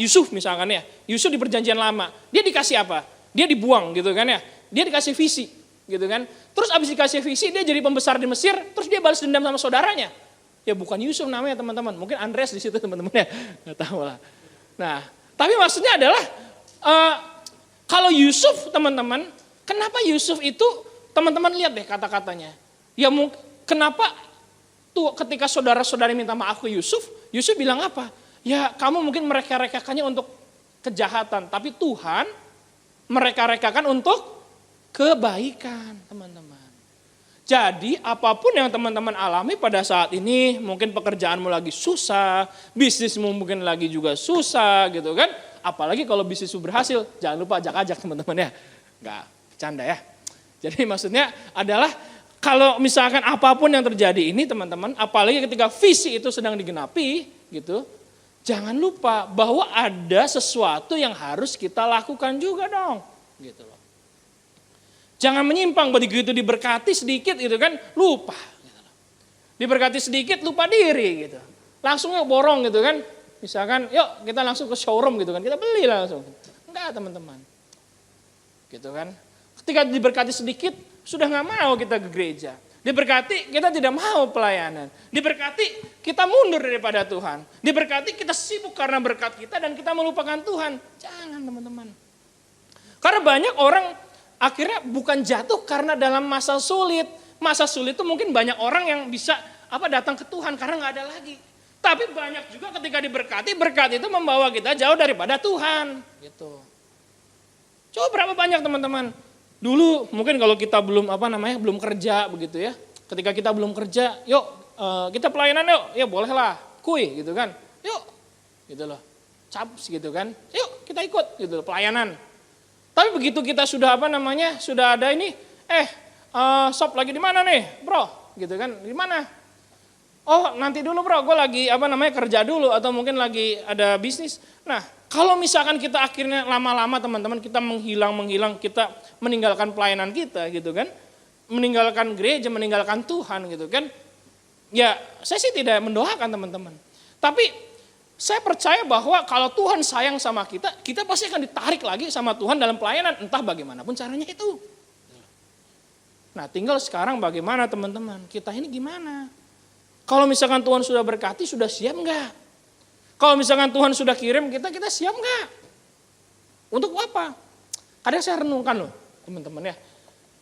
[SPEAKER 2] Yusuf misalkan ya. Yusuf di perjanjian lama. Dia dikasih apa? Dia dibuang gitu kan ya. Dia dikasih visi gitu kan. Terus abis dikasih visi dia jadi pembesar di Mesir. Terus dia balas dendam sama saudaranya. Ya bukan Yusuf namanya teman-teman. Mungkin Andreas di situ teman-teman ya. Nggak tahu lah. Nah, tapi maksudnya adalah kalau Yusuf teman-teman, kenapa Yusuf itu teman-teman lihat deh kata-katanya. Ya kenapa tuh ketika saudara-saudari minta maaf ke Yusuf, Yusuf bilang apa? Ya kamu mungkin mereka-rekakannya untuk kejahatan, tapi Tuhan mereka-rekakan untuk kebaikan, teman-teman. Jadi apapun yang teman-teman alami pada saat ini, mungkin pekerjaanmu lagi susah, bisnismu mungkin lagi juga susah gitu kan. Apalagi kalau bisnismu berhasil, jangan lupa ajak-ajak teman-teman ya. Enggak, bercanda ya. Jadi maksudnya adalah kalau misalkan apapun yang terjadi ini teman-teman, apalagi ketika visi itu sedang digenapi gitu, jangan lupa bahwa ada sesuatu yang harus kita lakukan juga dong. Gitu loh. Jangan menyimpang, begitu diberkati sedikit gitu kan, lupa. Gitu loh. Diberkati sedikit, lupa diri gitu. Langsung yuk borong gitu kan. Misalkan yuk kita langsung ke showroom gitu kan, kita beli langsung. Enggak teman-teman. Gitu kan. Ketika diberkati sedikit, sudah gak mau kita ke gereja. Diberkati kita tidak mau pelayanan. Diberkati kita mundur daripada Tuhan. Diberkati kita sibuk karena berkat kita dan kita melupakan Tuhan. Jangan teman-teman. Karena banyak orang akhirnya bukan jatuh karena dalam masa sulit. Masa sulit itu mungkin banyak orang yang bisa datang ke Tuhan karena gak ada lagi. Tapi banyak juga ketika diberkati, berkat itu membawa kita jauh daripada Tuhan. Gitu. Coba berapa banyak teman-teman. Dulu mungkin kalau kita belum belum kerja begitu ya. Ketika kita belum kerja, yuk kita pelayanan yuk. Ya bolehlah, kuy gitu kan. Yuk, gitu loh. Caps gitu kan. Yuk kita ikut gitu pelayanan. Tapi begitu kita sudah sudah ada ini, shop lagi di mana nih, bro? Gitu kan, di mana? Oh nanti dulu bro, gue lagi kerja dulu atau mungkin lagi ada bisnis. Nah kalau misalkan kita akhirnya lama-lama teman-teman kita menghilang, kita meninggalkan pelayanan kita gitu kan, meninggalkan gereja, meninggalkan Tuhan gitu kan. Ya saya sih tidak mendoakan teman-teman. Tapi saya percaya bahwa kalau Tuhan sayang sama kita, kita pasti akan ditarik lagi sama Tuhan dalam pelayanan, entah bagaimanapun caranya itu. Nah tinggal sekarang bagaimana teman-teman, kita ini gimana? Kalau misalkan Tuhan sudah berkati, sudah siap enggak? Kalau misalkan Tuhan sudah kirim kita siap enggak? Untuk apa? Kadang saya renungkan loh teman-teman ya.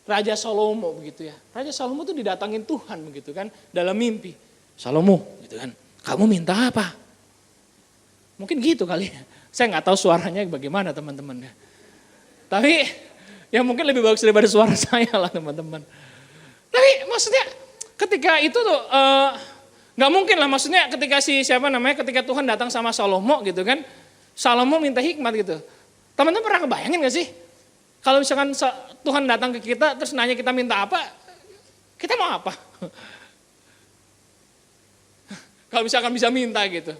[SPEAKER 2] Raja Salomo begitu ya. Raja Salomo itu didatangin Tuhan begitu kan, dalam mimpi. Salomo gitu kan, kamu minta apa? Mungkin gitu kali ya. Saya nggak tahu suaranya bagaimana teman-teman ya. Tapi ya mungkin lebih bagus daripada suara saya lah teman-teman. Tapi maksudnya ketika itu tuh nggak mungkin lah, maksudnya ketika ketika Tuhan datang sama Salomo gitu kan. Salomo minta hikmat gitu. Teman-teman pernah kebayangin gak sih? Kalau misalkan Tuhan datang ke kita terus nanya kita minta apa, kita mau apa? Kalau misalkan bisa minta gitu.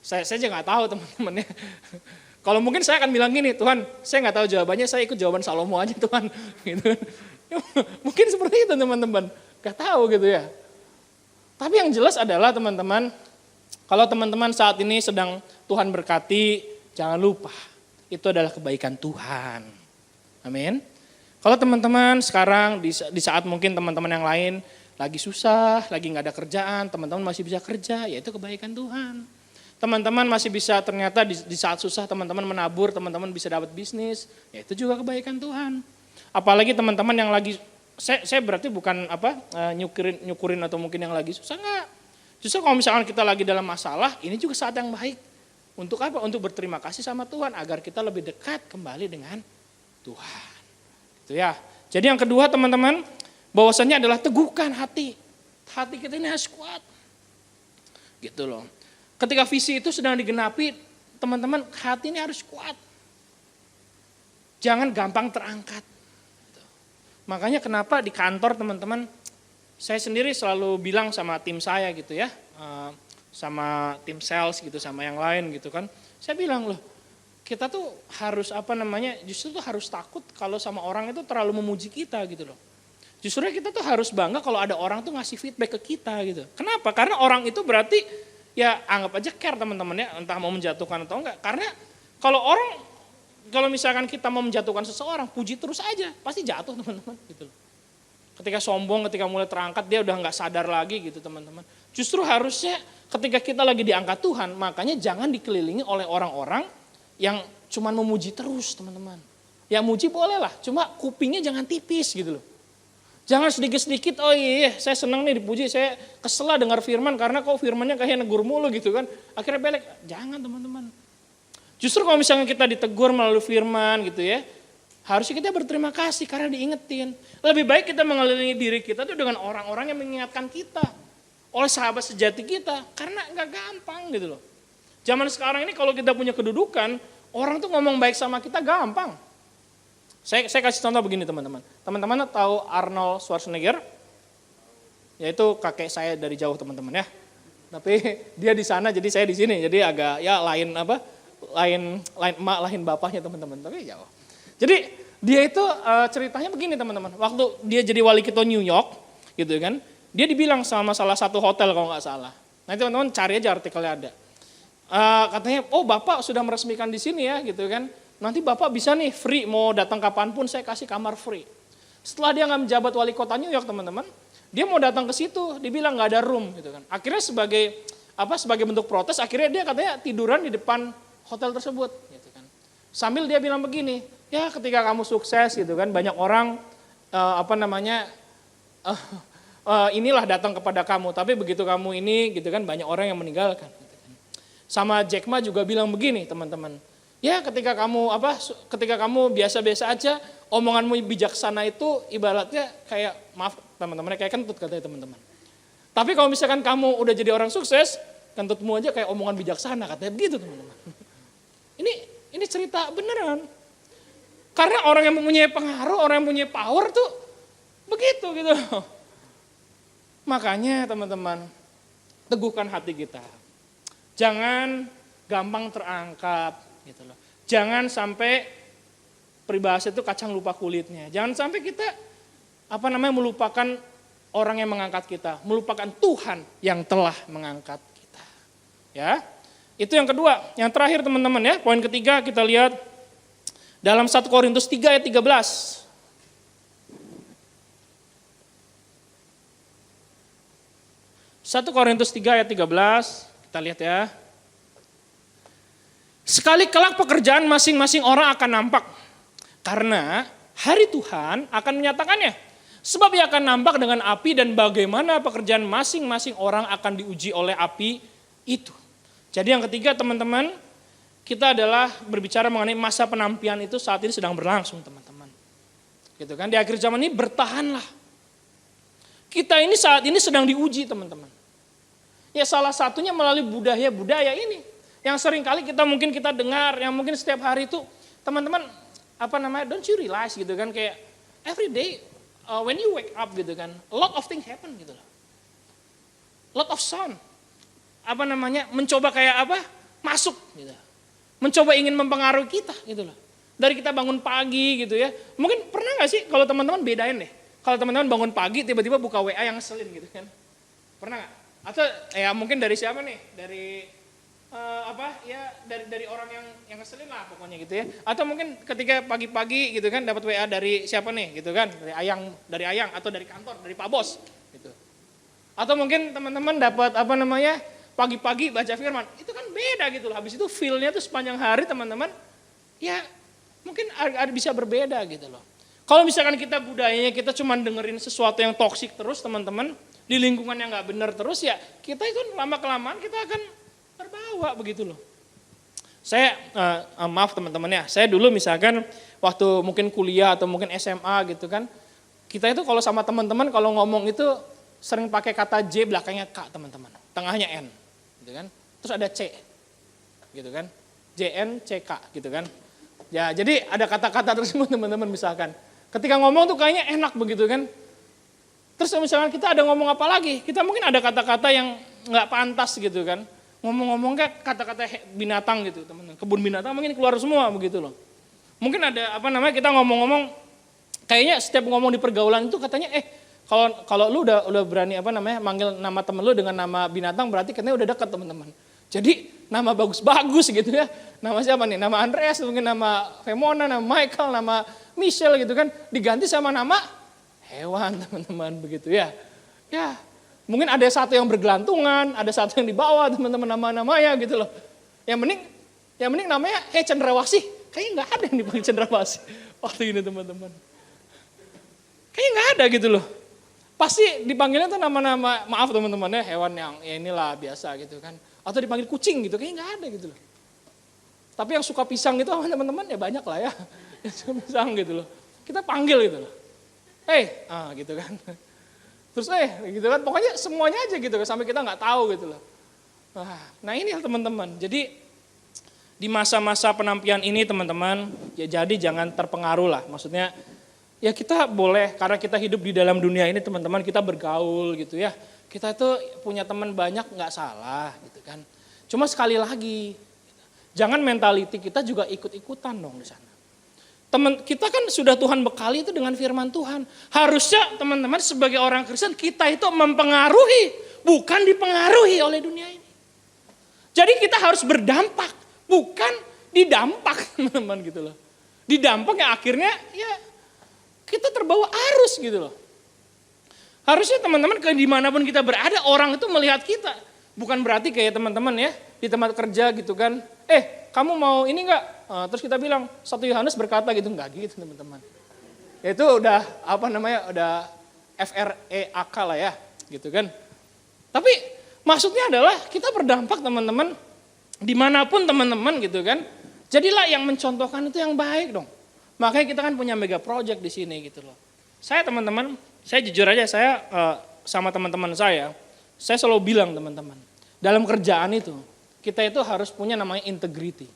[SPEAKER 2] Saya aja nggak tahu teman-teman ya. Kalau mungkin saya akan bilang gini, Tuhan saya nggak tahu jawabannya, saya ikut jawaban Salomo aja Tuhan. Gitu. Mungkin seperti itu teman-teman, nggak tahu gitu ya. Tapi yang jelas adalah teman-teman, kalau teman-teman saat ini sedang Tuhan berkati, jangan lupa itu adalah kebaikan Tuhan. Amin. Kalau teman-teman sekarang di saat mungkin teman-teman yang lain lagi susah, lagi nggak ada kerjaan, teman-teman masih bisa kerja, ya itu kebaikan Tuhan. Teman-teman masih bisa ternyata di saat susah teman-teman menabur, teman-teman bisa dapat bisnis, ya itu juga kebaikan Tuhan. Apalagi teman-teman yang lagi, saya berarti bukan nyukurin atau mungkin yang lagi susah, enggak. Justru kalau misalkan kita lagi dalam masalah, ini juga saat yang baik. Untuk apa? Untuk berterima kasih sama Tuhan agar kita lebih dekat kembali dengan Tuhan. Gitu ya. Jadi yang kedua teman-teman, bahwasannya adalah teguhkan hati. Hati kita ini harus kuat. Gitu loh. Ketika visi itu sedang digenapi, teman-teman hati ini harus kuat. Jangan gampang terangkat. Makanya kenapa di kantor teman-teman, saya sendiri selalu bilang sama tim saya gitu ya, sama tim sales gitu, sama yang lain gitu kan. Saya bilang loh, kita tuh harus justru tuh harus takut kalau sama orang itu terlalu memuji kita gitu loh. Justru kita tuh harus bangga kalau ada orang tuh ngasih feedback ke kita gitu. Kenapa? Karena orang itu berarti ya anggap aja care teman-teman ya, entah mau menjatuhkan atau enggak. Karena kalau misalkan kita mau menjatuhkan seseorang, puji terus aja, pasti jatuh teman-teman gitu. Ketika sombong, ketika mulai terangkat, dia udah nggak sadar lagi gitu teman-teman. Justru harusnya ketika kita lagi diangkat Tuhan, makanya jangan dikelilingi oleh orang-orang yang cuman memuji terus teman-teman. Yang muji boleh lah, cuma kupingnya jangan tipis gitu loh. Jangan sedikit-sedikit, oh iya saya senang nih dipuji, saya kesel dengar firman karena kok firmannya kayak negur mulu gitu kan. Akhirnya belek, jangan teman-teman. Justru kalau misalnya kita ditegur melalui firman gitu ya, harusnya kita berterima kasih karena diingetin. Lebih baik kita mengelilingi diri kita tuh dengan orang-orang yang mengingatkan kita. Oleh sahabat sejati kita, karena nggak gampang gitu loh. Zaman sekarang ini kalau kita punya kedudukan, orang tuh ngomong baik sama kita gampang. Saya kasih contoh begini teman-teman. Teman-teman tahu Arnold Schwarzenegger? Yaitu kakek saya dari jauh teman-teman ya. Tapi dia di sana jadi saya di sini. Jadi agak ya lain emak, lain bapaknya teman-teman. Tapi jauh. Jadi dia itu ceritanya begini teman-teman. Waktu dia jadi wali kota New York gitu kan. Dia dibilang sama salah satu hotel kalau nggak salah. Nanti teman-teman cari aja artikelnya ada. Katanya, oh Bapak sudah meresmikan di sini ya gitu kan. Nanti Bapak bisa nih free, mau datang kapanpun saya kasih kamar free. Setelah dia nggak menjabat wali kota New York teman-teman, dia mau datang ke situ, dibilang nggak ada room gitu kan. Akhirnya sebagai bentuk protes, akhirnya dia katanya tiduran di depan hotel tersebut gitu kan. Sambil dia bilang begini, ya ketika kamu sukses gitu kan, banyak orang inilah datang kepada kamu, tapi begitu kamu ini gitu kan banyak orang yang meninggalkan. Gitu kan. Sama Jack Ma juga bilang begini teman-teman. Ya ketika kamu biasa-biasa aja, omonganmu bijaksana itu ibaratnya kayak, maaf teman-teman, kayak kentut katanya teman-teman. Tapi kalau misalkan kamu udah jadi orang sukses, kentutmu aja kayak omongan bijaksana katanya begitu teman-teman. Ini cerita beneran. Karena orang yang mempunyai pengaruh, orang yang mempunyai power tuh begitu gitu. Makanya teman-teman, teguhkan hati kita. Jangan gampang terangkat gitu loh. Jangan sampai peribahasa itu kacang lupa kulitnya. Jangan sampai kita melupakan orang yang mengangkat kita, melupakan Tuhan yang telah mengangkat kita. Ya. Itu yang kedua. Yang terakhir teman-teman ya, poin ketiga kita lihat dalam 1 Korintus 3 ayat 13. 1 Korintus 3 ayat 13, kita lihat ya. Sekali kelak pekerjaan masing-masing orang akan nampak. Karena hari Tuhan akan menyatakannya. Sebab ia akan nampak dengan api dan bagaimana pekerjaan masing-masing orang akan diuji oleh api itu. Jadi yang ketiga teman-teman, kita adalah berbicara mengenai masa penantian itu saat ini sedang berlangsung teman-teman. Gitu kan, di akhir zaman ini bertahanlah. Kita ini saat ini sedang diuji teman-teman. Ya salah satunya melalui budaya ini. Yang sering kali kita dengar, yang mungkin setiap hari itu teman-teman don't you realize gitu kan, kayak every day when you wake up gitu kan, a lot of things happen gitu loh. Lot of sound. Mencoba kayak masuk gitu. Mencoba ingin mempengaruhi kita gitu loh. Dari kita bangun pagi gitu ya. Mungkin pernah gak sih kalau teman-teman bedain deh. Kalau teman-teman bangun pagi tiba-tiba buka WA yang ngeselin gitu kan. Pernah gak? Atau ya mungkin dari siapa nih? Dari dari orang yang ngeselin lah pokoknya gitu ya. Atau mungkin ketika pagi-pagi gitu kan dapat WA dari siapa nih gitu kan? Dari Ayang atau dari kantor, dari Pak Bos gitu. Atau mungkin teman-teman dapat pagi-pagi baca firman. Itu kan beda gitu loh. Habis itu feel-nya tuh sepanjang hari teman-teman ya mungkin ada bisa berbeda gitu loh. Kalau misalkan kita budayanya kita cuma dengerin sesuatu yang toksik terus teman-teman, di lingkungan yang nggak benar terus ya kita itu lama-kelamaan kita akan terbawa begitu loh. Saya maaf teman-teman ya, saya dulu misalkan waktu mungkin kuliah atau mungkin SMA gitu kan, kita itu kalau sama teman-teman kalau ngomong itu sering pakai kata J belakangnya K teman-teman, tengahnya N gitu kan, terus ada C gitu kan, JN CK gitu kan. Ya jadi ada kata-kata tersebut teman-teman misalkan, ketika ngomong tuh kayaknya enak begitu kan. Terus misalkan kita ada ngomong apa lagi, kita mungkin ada kata-kata yang nggak pantas gitu kan. Ngomong-ngomong kayak kata-kata binatang gitu teman-teman. Kebun binatang mungkin keluar semua begitu loh. Mungkin ada kita ngomong-ngomong, kayaknya setiap ngomong di pergaulan itu katanya kalau lu udah berani manggil nama temen lu dengan nama binatang berarti katanya udah dekat teman-teman. Jadi nama bagus-bagus gitu ya. Nama siapa nih? Nama Andreas, mungkin nama Femona, nama Michael, nama Michelle gitu kan. Diganti sama nama hewan teman-teman begitu ya. Ya mungkin ada satu yang bergelantungan, ada satu yang di bawah teman-teman nama-namanya gitu loh. Yang penting namanya Cendrawasih. Kayaknya nggak ada yang dipanggil Cendrawasih waktu ini teman-teman. Kayaknya nggak ada gitu loh. Pasti dipanggilnya tuh nama-nama, maaf teman-teman ya, hewan yang ya inilah biasa gitu kan. Atau dipanggil kucing gitu, kayaknya nggak ada gitu loh. Tapi yang suka pisang gitu teman-teman ya banyak lah ya. Yang suka pisang gitu loh. Kita panggil gitu loh. Gitu kan. Terus gitu kan. Pokoknya semuanya aja gitu kan. Sampai kita nggak tahu gitu loh. Nah ini teman-teman. Jadi di masa-masa penampilan ini teman-teman, ya jadi jangan terpengaruh lah. Maksudnya ya kita boleh, karena kita hidup di dalam dunia ini teman-teman, kita bergaul gitu ya. Kita itu punya teman banyak nggak salah gitu kan. Cuma sekali lagi, jangan mentality kita juga ikut-ikutan dong di sana. Kita kan sudah Tuhan bekali itu dengan firman Tuhan. Harusnya teman-teman sebagai orang Kristen kita itu mempengaruhi, bukan dipengaruhi oleh dunia ini. Jadi kita harus berdampak, bukan didampak teman-teman gitu loh. Didampak yang akhirnya ya kita terbawa arus gitu loh. Harusnya teman-teman dimanapun kita berada orang itu melihat kita. Bukan berarti kayak teman-teman ya di tempat kerja gitu kan. Kamu mau ini enggak? Terus kita bilang 1 Yohanes berkata gitu. Enggak gitu teman-teman. Itu udah udah FREAK lah ya gitu kan. Tapi maksudnya adalah kita berdampak teman-teman dimanapun teman-teman gitu kan. Jadilah yang mencontohkan itu yang baik dong. Makanya kita kan punya mega project di sini gitu loh. Saya teman-teman, saya jujur aja saya sama teman-teman saya selalu bilang teman-teman, dalam kerjaan itu kita itu harus punya namanya integrity.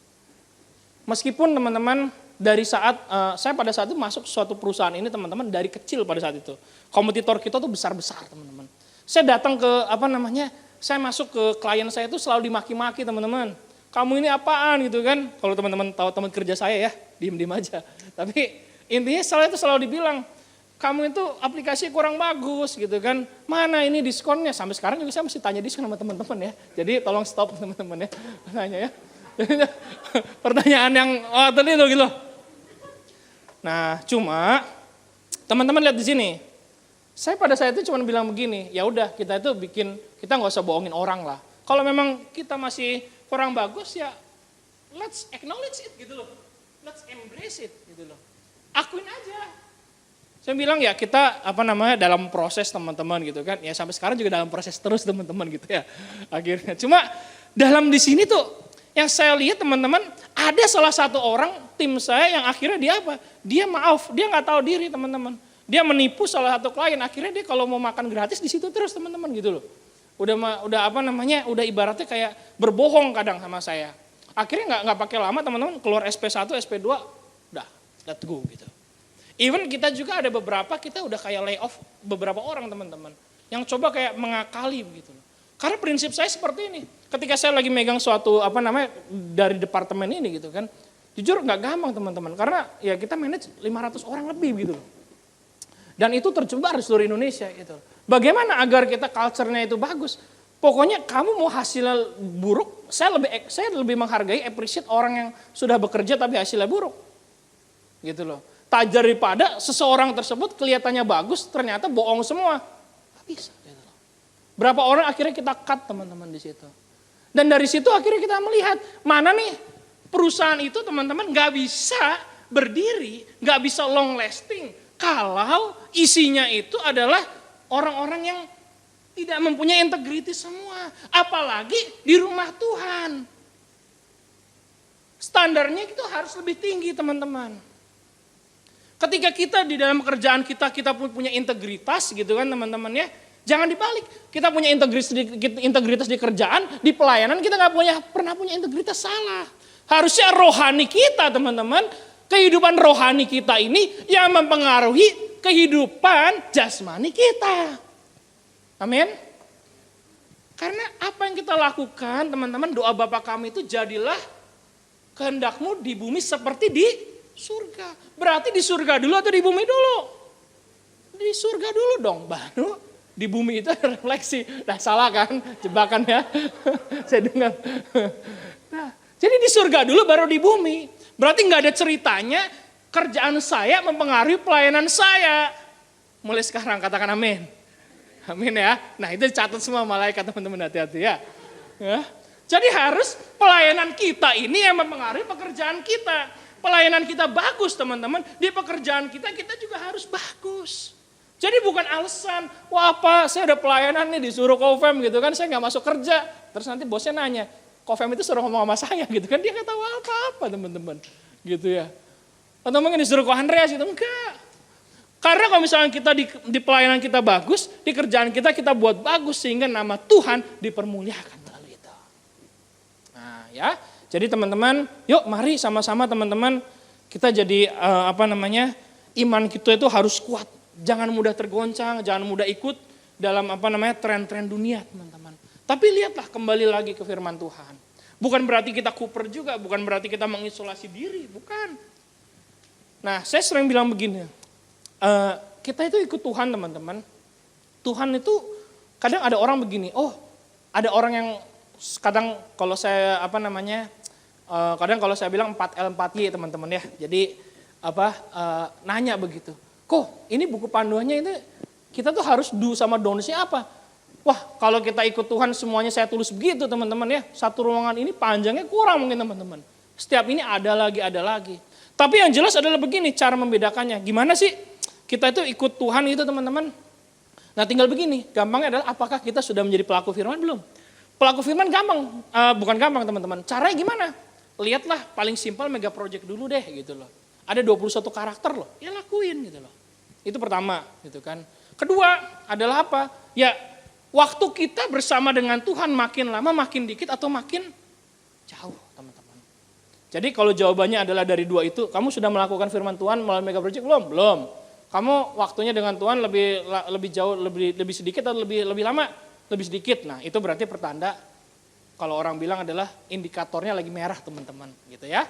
[SPEAKER 2] Meskipun teman-teman dari saat saya pada saat itu masuk suatu perusahaan ini teman-teman dari kecil pada saat itu. Kompetitor kita tuh besar-besar teman-teman. Saya datang ke saya masuk ke klien saya itu selalu dimaki-maki teman-teman. Kamu ini apaan gitu kan? Kalau teman-teman tahu teman kerja saya ya, diem-diem aja. Tapi intinya selalu dibilang, kamu itu aplikasi kurang bagus gitu kan. Mana ini diskonnya? Sampai sekarang juga saya masih tanya diskon sama teman-teman ya. Jadi tolong stop teman-teman ya. Tanya ya. Pertanyaan yang tadi itu gitu. Nah, cuma teman-teman lihat di sini. Saya pada saat itu cuma bilang begini, ya udah kita nggak usah bohongin orang lah. Kalau memang kita masih kurang bagus ya let's acknowledge it gitu loh. Let's embrace it gitu loh. Akuin aja. Saya bilang ya kita dalam proses teman-teman gitu kan. Ya sampai sekarang juga dalam proses terus teman-teman gitu ya. Akhirnya cuma dalam di sini tuh yang saya lihat teman-teman ada salah satu orang tim saya yang akhirnya dia Dia maaf, dia nggak tahu diri teman-teman. Dia menipu salah satu klien, akhirnya dia kalau mau makan gratis di situ terus teman-teman gitu loh. Udah ibaratnya kayak berbohong kadang sama saya. Akhirnya nggak pakai lama teman-teman keluar SP1, SP2, udah let go gitu. Even kita juga ada beberapa kita udah kayak lay off beberapa orang teman-teman yang coba kayak mengakali begitu. Karena prinsip saya seperti ini. Ketika saya lagi megang suatu dari departemen ini gitu kan, jujur nggak gampang teman-teman karena ya kita manage 500 orang lebih gitu loh. Dan itu tersebar di seluruh Indonesia gitu. Bagaimana agar kita culture-nya itu bagus? Pokoknya kamu mau hasilnya buruk, saya lebih menghargai, appreciate orang yang sudah bekerja tapi hasilnya buruk. Gitu loh. Tak daripada seseorang tersebut kelihatannya bagus, ternyata bohong semua. Gak bisa. Gitu loh. Berapa orang akhirnya kita cut teman-teman di situ. Dan dari situ akhirnya kita melihat, mana nih perusahaan itu teman-teman gak bisa berdiri, gak bisa long lasting. Kalau isinya itu adalah orang-orang yang tidak mempunyai integritas semua. Apalagi di rumah Tuhan. Standarnya itu harus lebih tinggi teman-teman. Ketika kita di dalam pekerjaan kita punya integritas gitu kan teman-teman ya. Jangan dibalik. Kita punya integritas di kerjaan, di pelayanan kita gak pernah punya integritas salah. Harusnya rohani kita teman-teman, kehidupan rohani kita ini yang mempengaruhi kehidupan jasmani kita. Amin. Karena apa yang kita lakukan teman-teman, doa Bapa kami itu jadilah kehendakmu di bumi seperti di surga. Berarti di surga dulu atau di bumi dulu? Di surga dulu dong, baru di bumi itu ada refleksi. Nah salah kan, jebakan ya. Saya dengar. Nah, jadi di surga dulu baru di bumi. Berarti nggak ada ceritanya kerjaan saya mempengaruhi pelayanan saya. Mulai sekarang katakan amin. Amin ya. Nah itu dicatat semua malaikat teman-teman, hati-hati ya. Jadi harus pelayanan kita ini yang mempengaruhi pekerjaan kita. Pelayanan kita bagus teman-teman. Di pekerjaan kita juga harus bagus. Jadi bukan alasan, wah apa saya ada pelayanan nih disuruh Kofem gitu kan, saya nggak masuk kerja. Terus nanti bosnya nanya, Kofem itu suruh ngomong sama saya gitu kan, dia nggak tahu apa-apa teman-teman, gitu ya. Atau mungkin disuruh Ko Andreas gitu, enggak. Karena kalau misalnya kita di pelayanan kita bagus, di kerjaan kita buat bagus sehingga nama Tuhan dipermuliakan melalui itu. Nah ya, jadi teman-teman, yuk mari sama-sama teman-teman kita jadi iman kita itu harus kuat. Jangan mudah tergoncang, jangan mudah ikut dalam tren-tren dunia teman-teman. Tapi lihatlah kembali lagi ke firman Tuhan. Bukan berarti kita kuper juga, bukan berarti kita mengisolasi diri, bukan. Nah saya sering bilang begini, kita itu ikut Tuhan teman-teman. Tuhan itu kadang ada orang begini, ada orang yang kadang kalau saya kadang kalau saya bilang 4L 4Y teman-teman ya. Jadi nanya begitu. Kok ini buku panduannya ini kita tuh harus do sama don'ts-nya apa? Wah kalau kita ikut Tuhan semuanya saya tulis begitu teman-teman ya. Satu ruangan ini panjangnya kurang mungkin teman-teman. Setiap ini ada lagi. Tapi yang jelas adalah begini cara membedakannya. Gimana sih kita itu ikut Tuhan itu teman-teman? Nah tinggal begini, gampangnya adalah apakah kita sudah menjadi pelaku firman belum? Pelaku firman gampang, bukan gampang teman-teman. Caranya gimana? Lihatlah paling simpel mega project dulu deh gitu loh. Ada 21 karakter loh, ya lakuin gitu loh. Itu pertama gitu kan. Kedua adalah apa? Ya waktu kita bersama dengan Tuhan makin lama makin dikit atau makin jauh teman-teman. Jadi kalau jawabannya adalah dari dua itu, kamu sudah melakukan firman Tuhan melalui mega project belum? Belum. Kamu waktunya dengan Tuhan lebih jauh, lebih sedikit atau lebih lama? Lebih sedikit. Nah itu berarti pertanda kalau orang bilang adalah indikatornya lagi merah teman-teman gitu ya.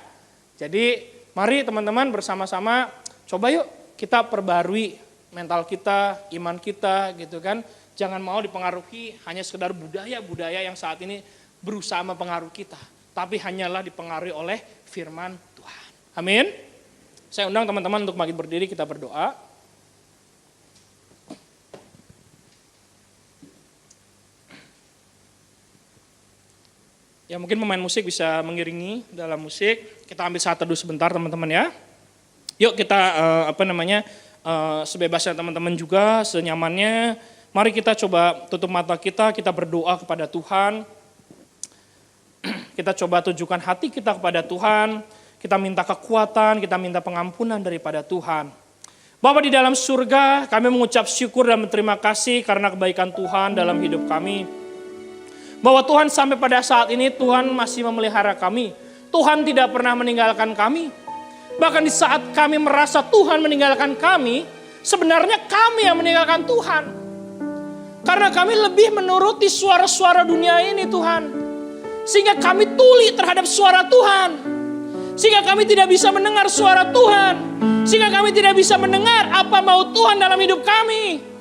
[SPEAKER 2] Jadi mari teman-teman bersama-sama coba yuk kita perbarui mental kita, iman kita gitu kan. Jangan mau dipengaruhi hanya sekedar budaya-budaya yang saat ini berusaha mempengaruhi kita. Tapi hanyalah dipengaruhi oleh firman Tuhan. Amin. Saya undang teman-teman untuk bangkit berdiri, kita berdoa. Ya mungkin pemain musik bisa mengiringi dalam musik. Kita ambil saat teduh sebentar teman-teman ya. Yuk kita sebebasnya teman-teman juga, senyamannya. Mari kita coba tutup mata kita berdoa kepada Tuhan. Kita coba tujukan hati kita kepada Tuhan. Kita minta kekuatan, kita minta pengampunan daripada Tuhan. Bapa di dalam surga, kami mengucap syukur dan berterima kasih karena kebaikan Tuhan dalam hidup kami. Bahwa Tuhan sampai pada saat ini Tuhan masih memelihara kami. Tuhan tidak pernah meninggalkan kami. Bahkan di saat kami merasa Tuhan meninggalkan kami, sebenarnya kami yang meninggalkan Tuhan. Karena kami lebih menuruti suara-suara dunia ini Tuhan. Sehingga kami tuli terhadap suara Tuhan. Sehingga kami tidak bisa mendengar suara Tuhan. Sehingga kami tidak bisa mendengar apa mau Tuhan dalam hidup kami.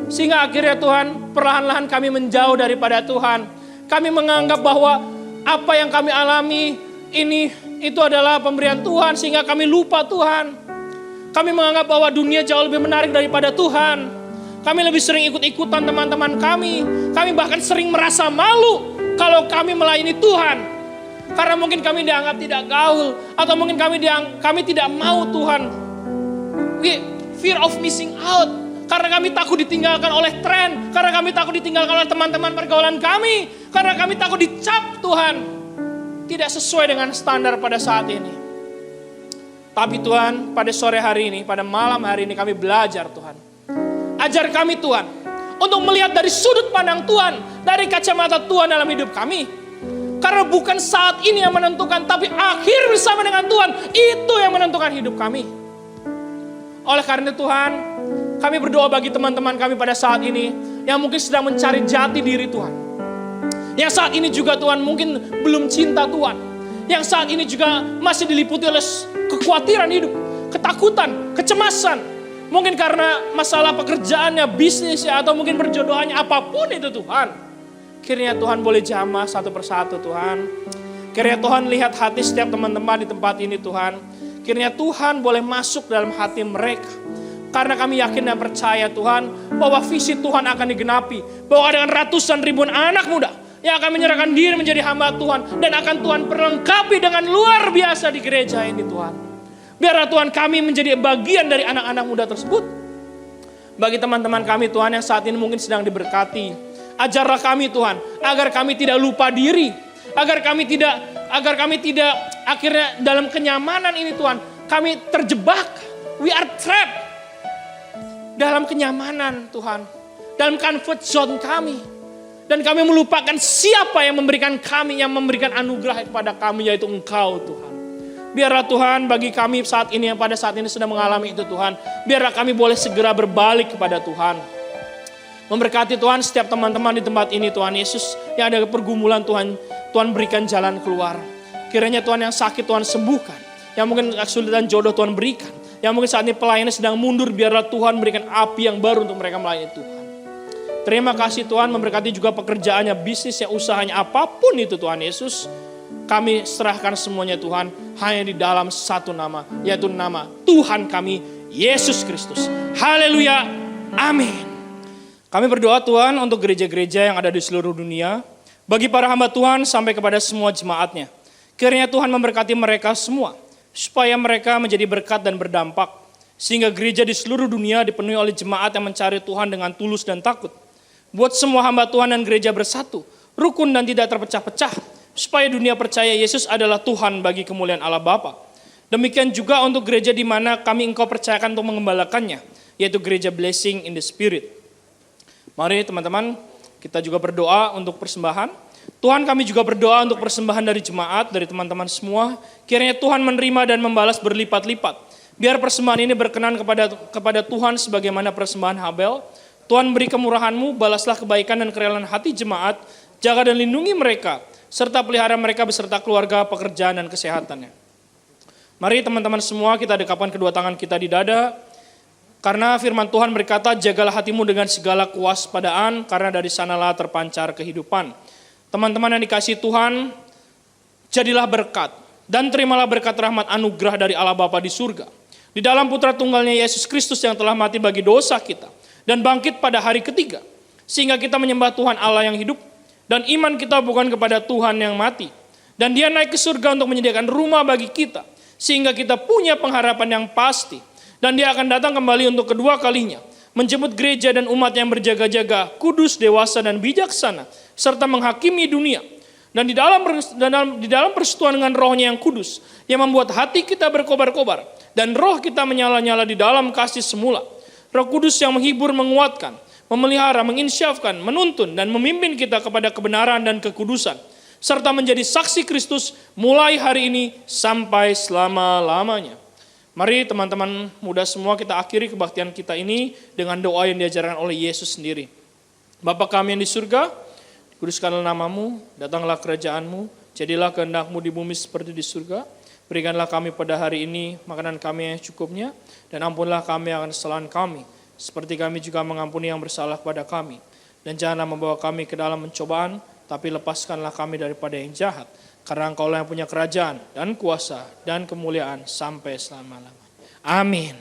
[SPEAKER 2] Sehingga akhirnya Tuhan perlahan-lahan kami menjauh daripada Tuhan. Kami menganggap bahwa apa yang kami alami itu adalah pemberian Tuhan. Sehingga kami lupa Tuhan. Kami menganggap bahwa dunia jauh lebih menarik daripada Tuhan. Kami lebih sering ikut-ikutan teman-teman kami. Kami bahkan sering merasa malu kalau kami melayani Tuhan. Karena mungkin kami dianggap tidak gaul. Atau mungkin kami tidak mau Tuhan. Fear of missing out. Karena kami takut ditinggalkan oleh tren. Karena kami takut ditinggalkan oleh teman-teman pergaulan kami. Karena kami takut dicap Tuhan. Tidak sesuai dengan standar pada saat ini. Tapi Tuhan pada sore hari ini, pada malam hari ini kami belajar Tuhan. Ajar kami Tuhan, untuk melihat dari sudut pandang Tuhan, dari kacamata Tuhan dalam hidup kami. Karena bukan saat ini yang menentukan, tapi akhir bersama dengan Tuhan, itu yang menentukan hidup kami. Oleh karena Tuhan, kami berdoa bagi teman-teman kami pada saat ini, yang mungkin sedang mencari jati diri Tuhan. Yang saat ini juga Tuhan mungkin belum cinta Tuhan. Yang saat ini juga masih diliputi oleh kekhawatiran hidup, ketakutan, kecemasan. Mungkin karena masalah pekerjaannya, bisnisnya, atau mungkin perjodohannya, apapun itu Tuhan. Kiranya Tuhan boleh jamah satu persatu Tuhan. Kiranya Tuhan lihat hati setiap teman-teman di tempat ini Tuhan. Kiranya Tuhan boleh masuk dalam hati mereka. Karena kami yakin dan percaya Tuhan, bahwa visi Tuhan akan digenapi. Bahwa dengan ratusan ribuan anak muda yang akan menyerahkan diri menjadi hamba Tuhan. Dan akan Tuhan perlengkapi dengan luar biasa di gereja ini Tuhan. Biarlah Tuhan kami menjadi bagian dari anak-anak muda tersebut. Bagi teman-teman kami Tuhan yang saat ini mungkin sedang diberkati. Ajarlah kami Tuhan, agar kami tidak lupa diri. Agar kami tidak akhirnya dalam kenyamanan ini Tuhan, kami terjebak. We are trapped dalam kenyamanan Tuhan, dalam comfort zone kami. Dan kami melupakan siapa yang memberikan kami, yang memberikan anugerah kepada kami, yaitu Engkau Tuhan. Biarlah Tuhan bagi kami saat ini yang pada saat ini sedang mengalami itu Tuhan. Biarlah kami boleh segera berbalik kepada Tuhan. Memberkati Tuhan setiap teman-teman di tempat ini Tuhan Yesus. Yang ada pergumulan Tuhan, Tuhan berikan jalan keluar. Kiranya Tuhan yang sakit Tuhan sembuhkan. Yang mungkin kesulitan jodoh Tuhan berikan. Yang mungkin saat ini pelayannya sedang mundur, biarlah Tuhan berikan api yang baru untuk mereka melayani Tuhan. Terima kasih Tuhan, memberkati juga pekerjaannya, bisnisnya, usahanya, apapun itu Tuhan Yesus. Kami serahkan semuanya Tuhan hanya di dalam satu nama, yaitu nama Tuhan kami, Yesus Kristus. Haleluya, amin. Kami berdoa Tuhan untuk gereja-gereja yang ada di seluruh dunia, bagi para hamba Tuhan sampai kepada semua jemaatnya. Kiranya Tuhan memberkati mereka semua, supaya mereka menjadi berkat dan berdampak, sehingga gereja di seluruh dunia dipenuhi oleh jemaat yang mencari Tuhan dengan tulus dan takut. Buat semua hamba Tuhan dan gereja bersatu, rukun dan tidak terpecah-pecah, supaya dunia percaya Yesus adalah Tuhan bagi kemuliaan Allah Bapa. Demikian juga untuk gereja di mana kami Engkau percayakan untuk mengembalakannya, yaitu gereja Blessing in the Spirit. Mari teman-teman, kita juga berdoa untuk persembahan. Tuhan, kami juga berdoa untuk persembahan dari jemaat, dari teman-teman semua. Kiranya Tuhan menerima dan membalas berlipat-lipat. Biar persembahan ini berkenan kepada Tuhan sebagaimana persembahan Habel. Tuhan beri kemurahan-Mu, balaslah kebaikan dan kerelaan hati jemaat, jaga dan lindungi mereka, serta pelihara mereka beserta keluarga, pekerjaan, dan kesehatannya. Mari teman-teman semua kita dekapkan kedua tangan kita di dada, karena firman Tuhan berkata, jagalah hatimu dengan segala kewaspadaan, karena dari sanalah terpancar kehidupan. Teman-teman yang dikasihi Tuhan, jadilah berkat, dan terimalah berkat rahmat anugerah dari Allah Bapa di surga. Di dalam putra tunggalnya Yesus Kristus yang telah mati bagi dosa kita, dan bangkit pada hari ketiga, sehingga kita menyembah Tuhan Allah yang hidup, dan iman kita bukan kepada Tuhan yang mati. Dan Dia naik ke surga untuk menyediakan rumah bagi kita, sehingga kita punya pengharapan yang pasti. Dan Dia akan datang kembali untuk kedua kalinya, menjemput gereja dan umat yang berjaga-jaga, kudus, dewasa, dan bijaksana, serta menghakimi dunia. Dan di dalam persekutuan dengan Roh-Nya yang kudus, yang membuat hati kita berkobar-kobar, dan roh kita menyala-nyala di dalam kasih semula. Roh Kudus yang menghibur, menguatkan, memelihara, menginsyafkan, menuntun, dan memimpin kita kepada kebenaran dan kekudusan, serta menjadi saksi Kristus mulai hari ini sampai selama-lamanya. Mari teman-teman muda semua kita akhiri kebaktian kita ini dengan doa yang diajarkan oleh Yesus sendiri. Bapa kami yang di surga, kuduskanlah namamu, datanglah kerajaanmu, jadilah kehendak-Mu di bumi seperti di surga. Berikanlah kami pada hari ini makanan kami yang cukupnya, dan ampunlah kami akan kesalahan kami, seperti kami juga mengampuni yang bersalah kepada kami. Dan janganlah membawa kami ke dalam pencobaan, tapi lepaskanlah kami daripada yang jahat. Karena Engkau lah yang punya kerajaan dan kuasa dan kemuliaan sampai selama-lamanya. Amin.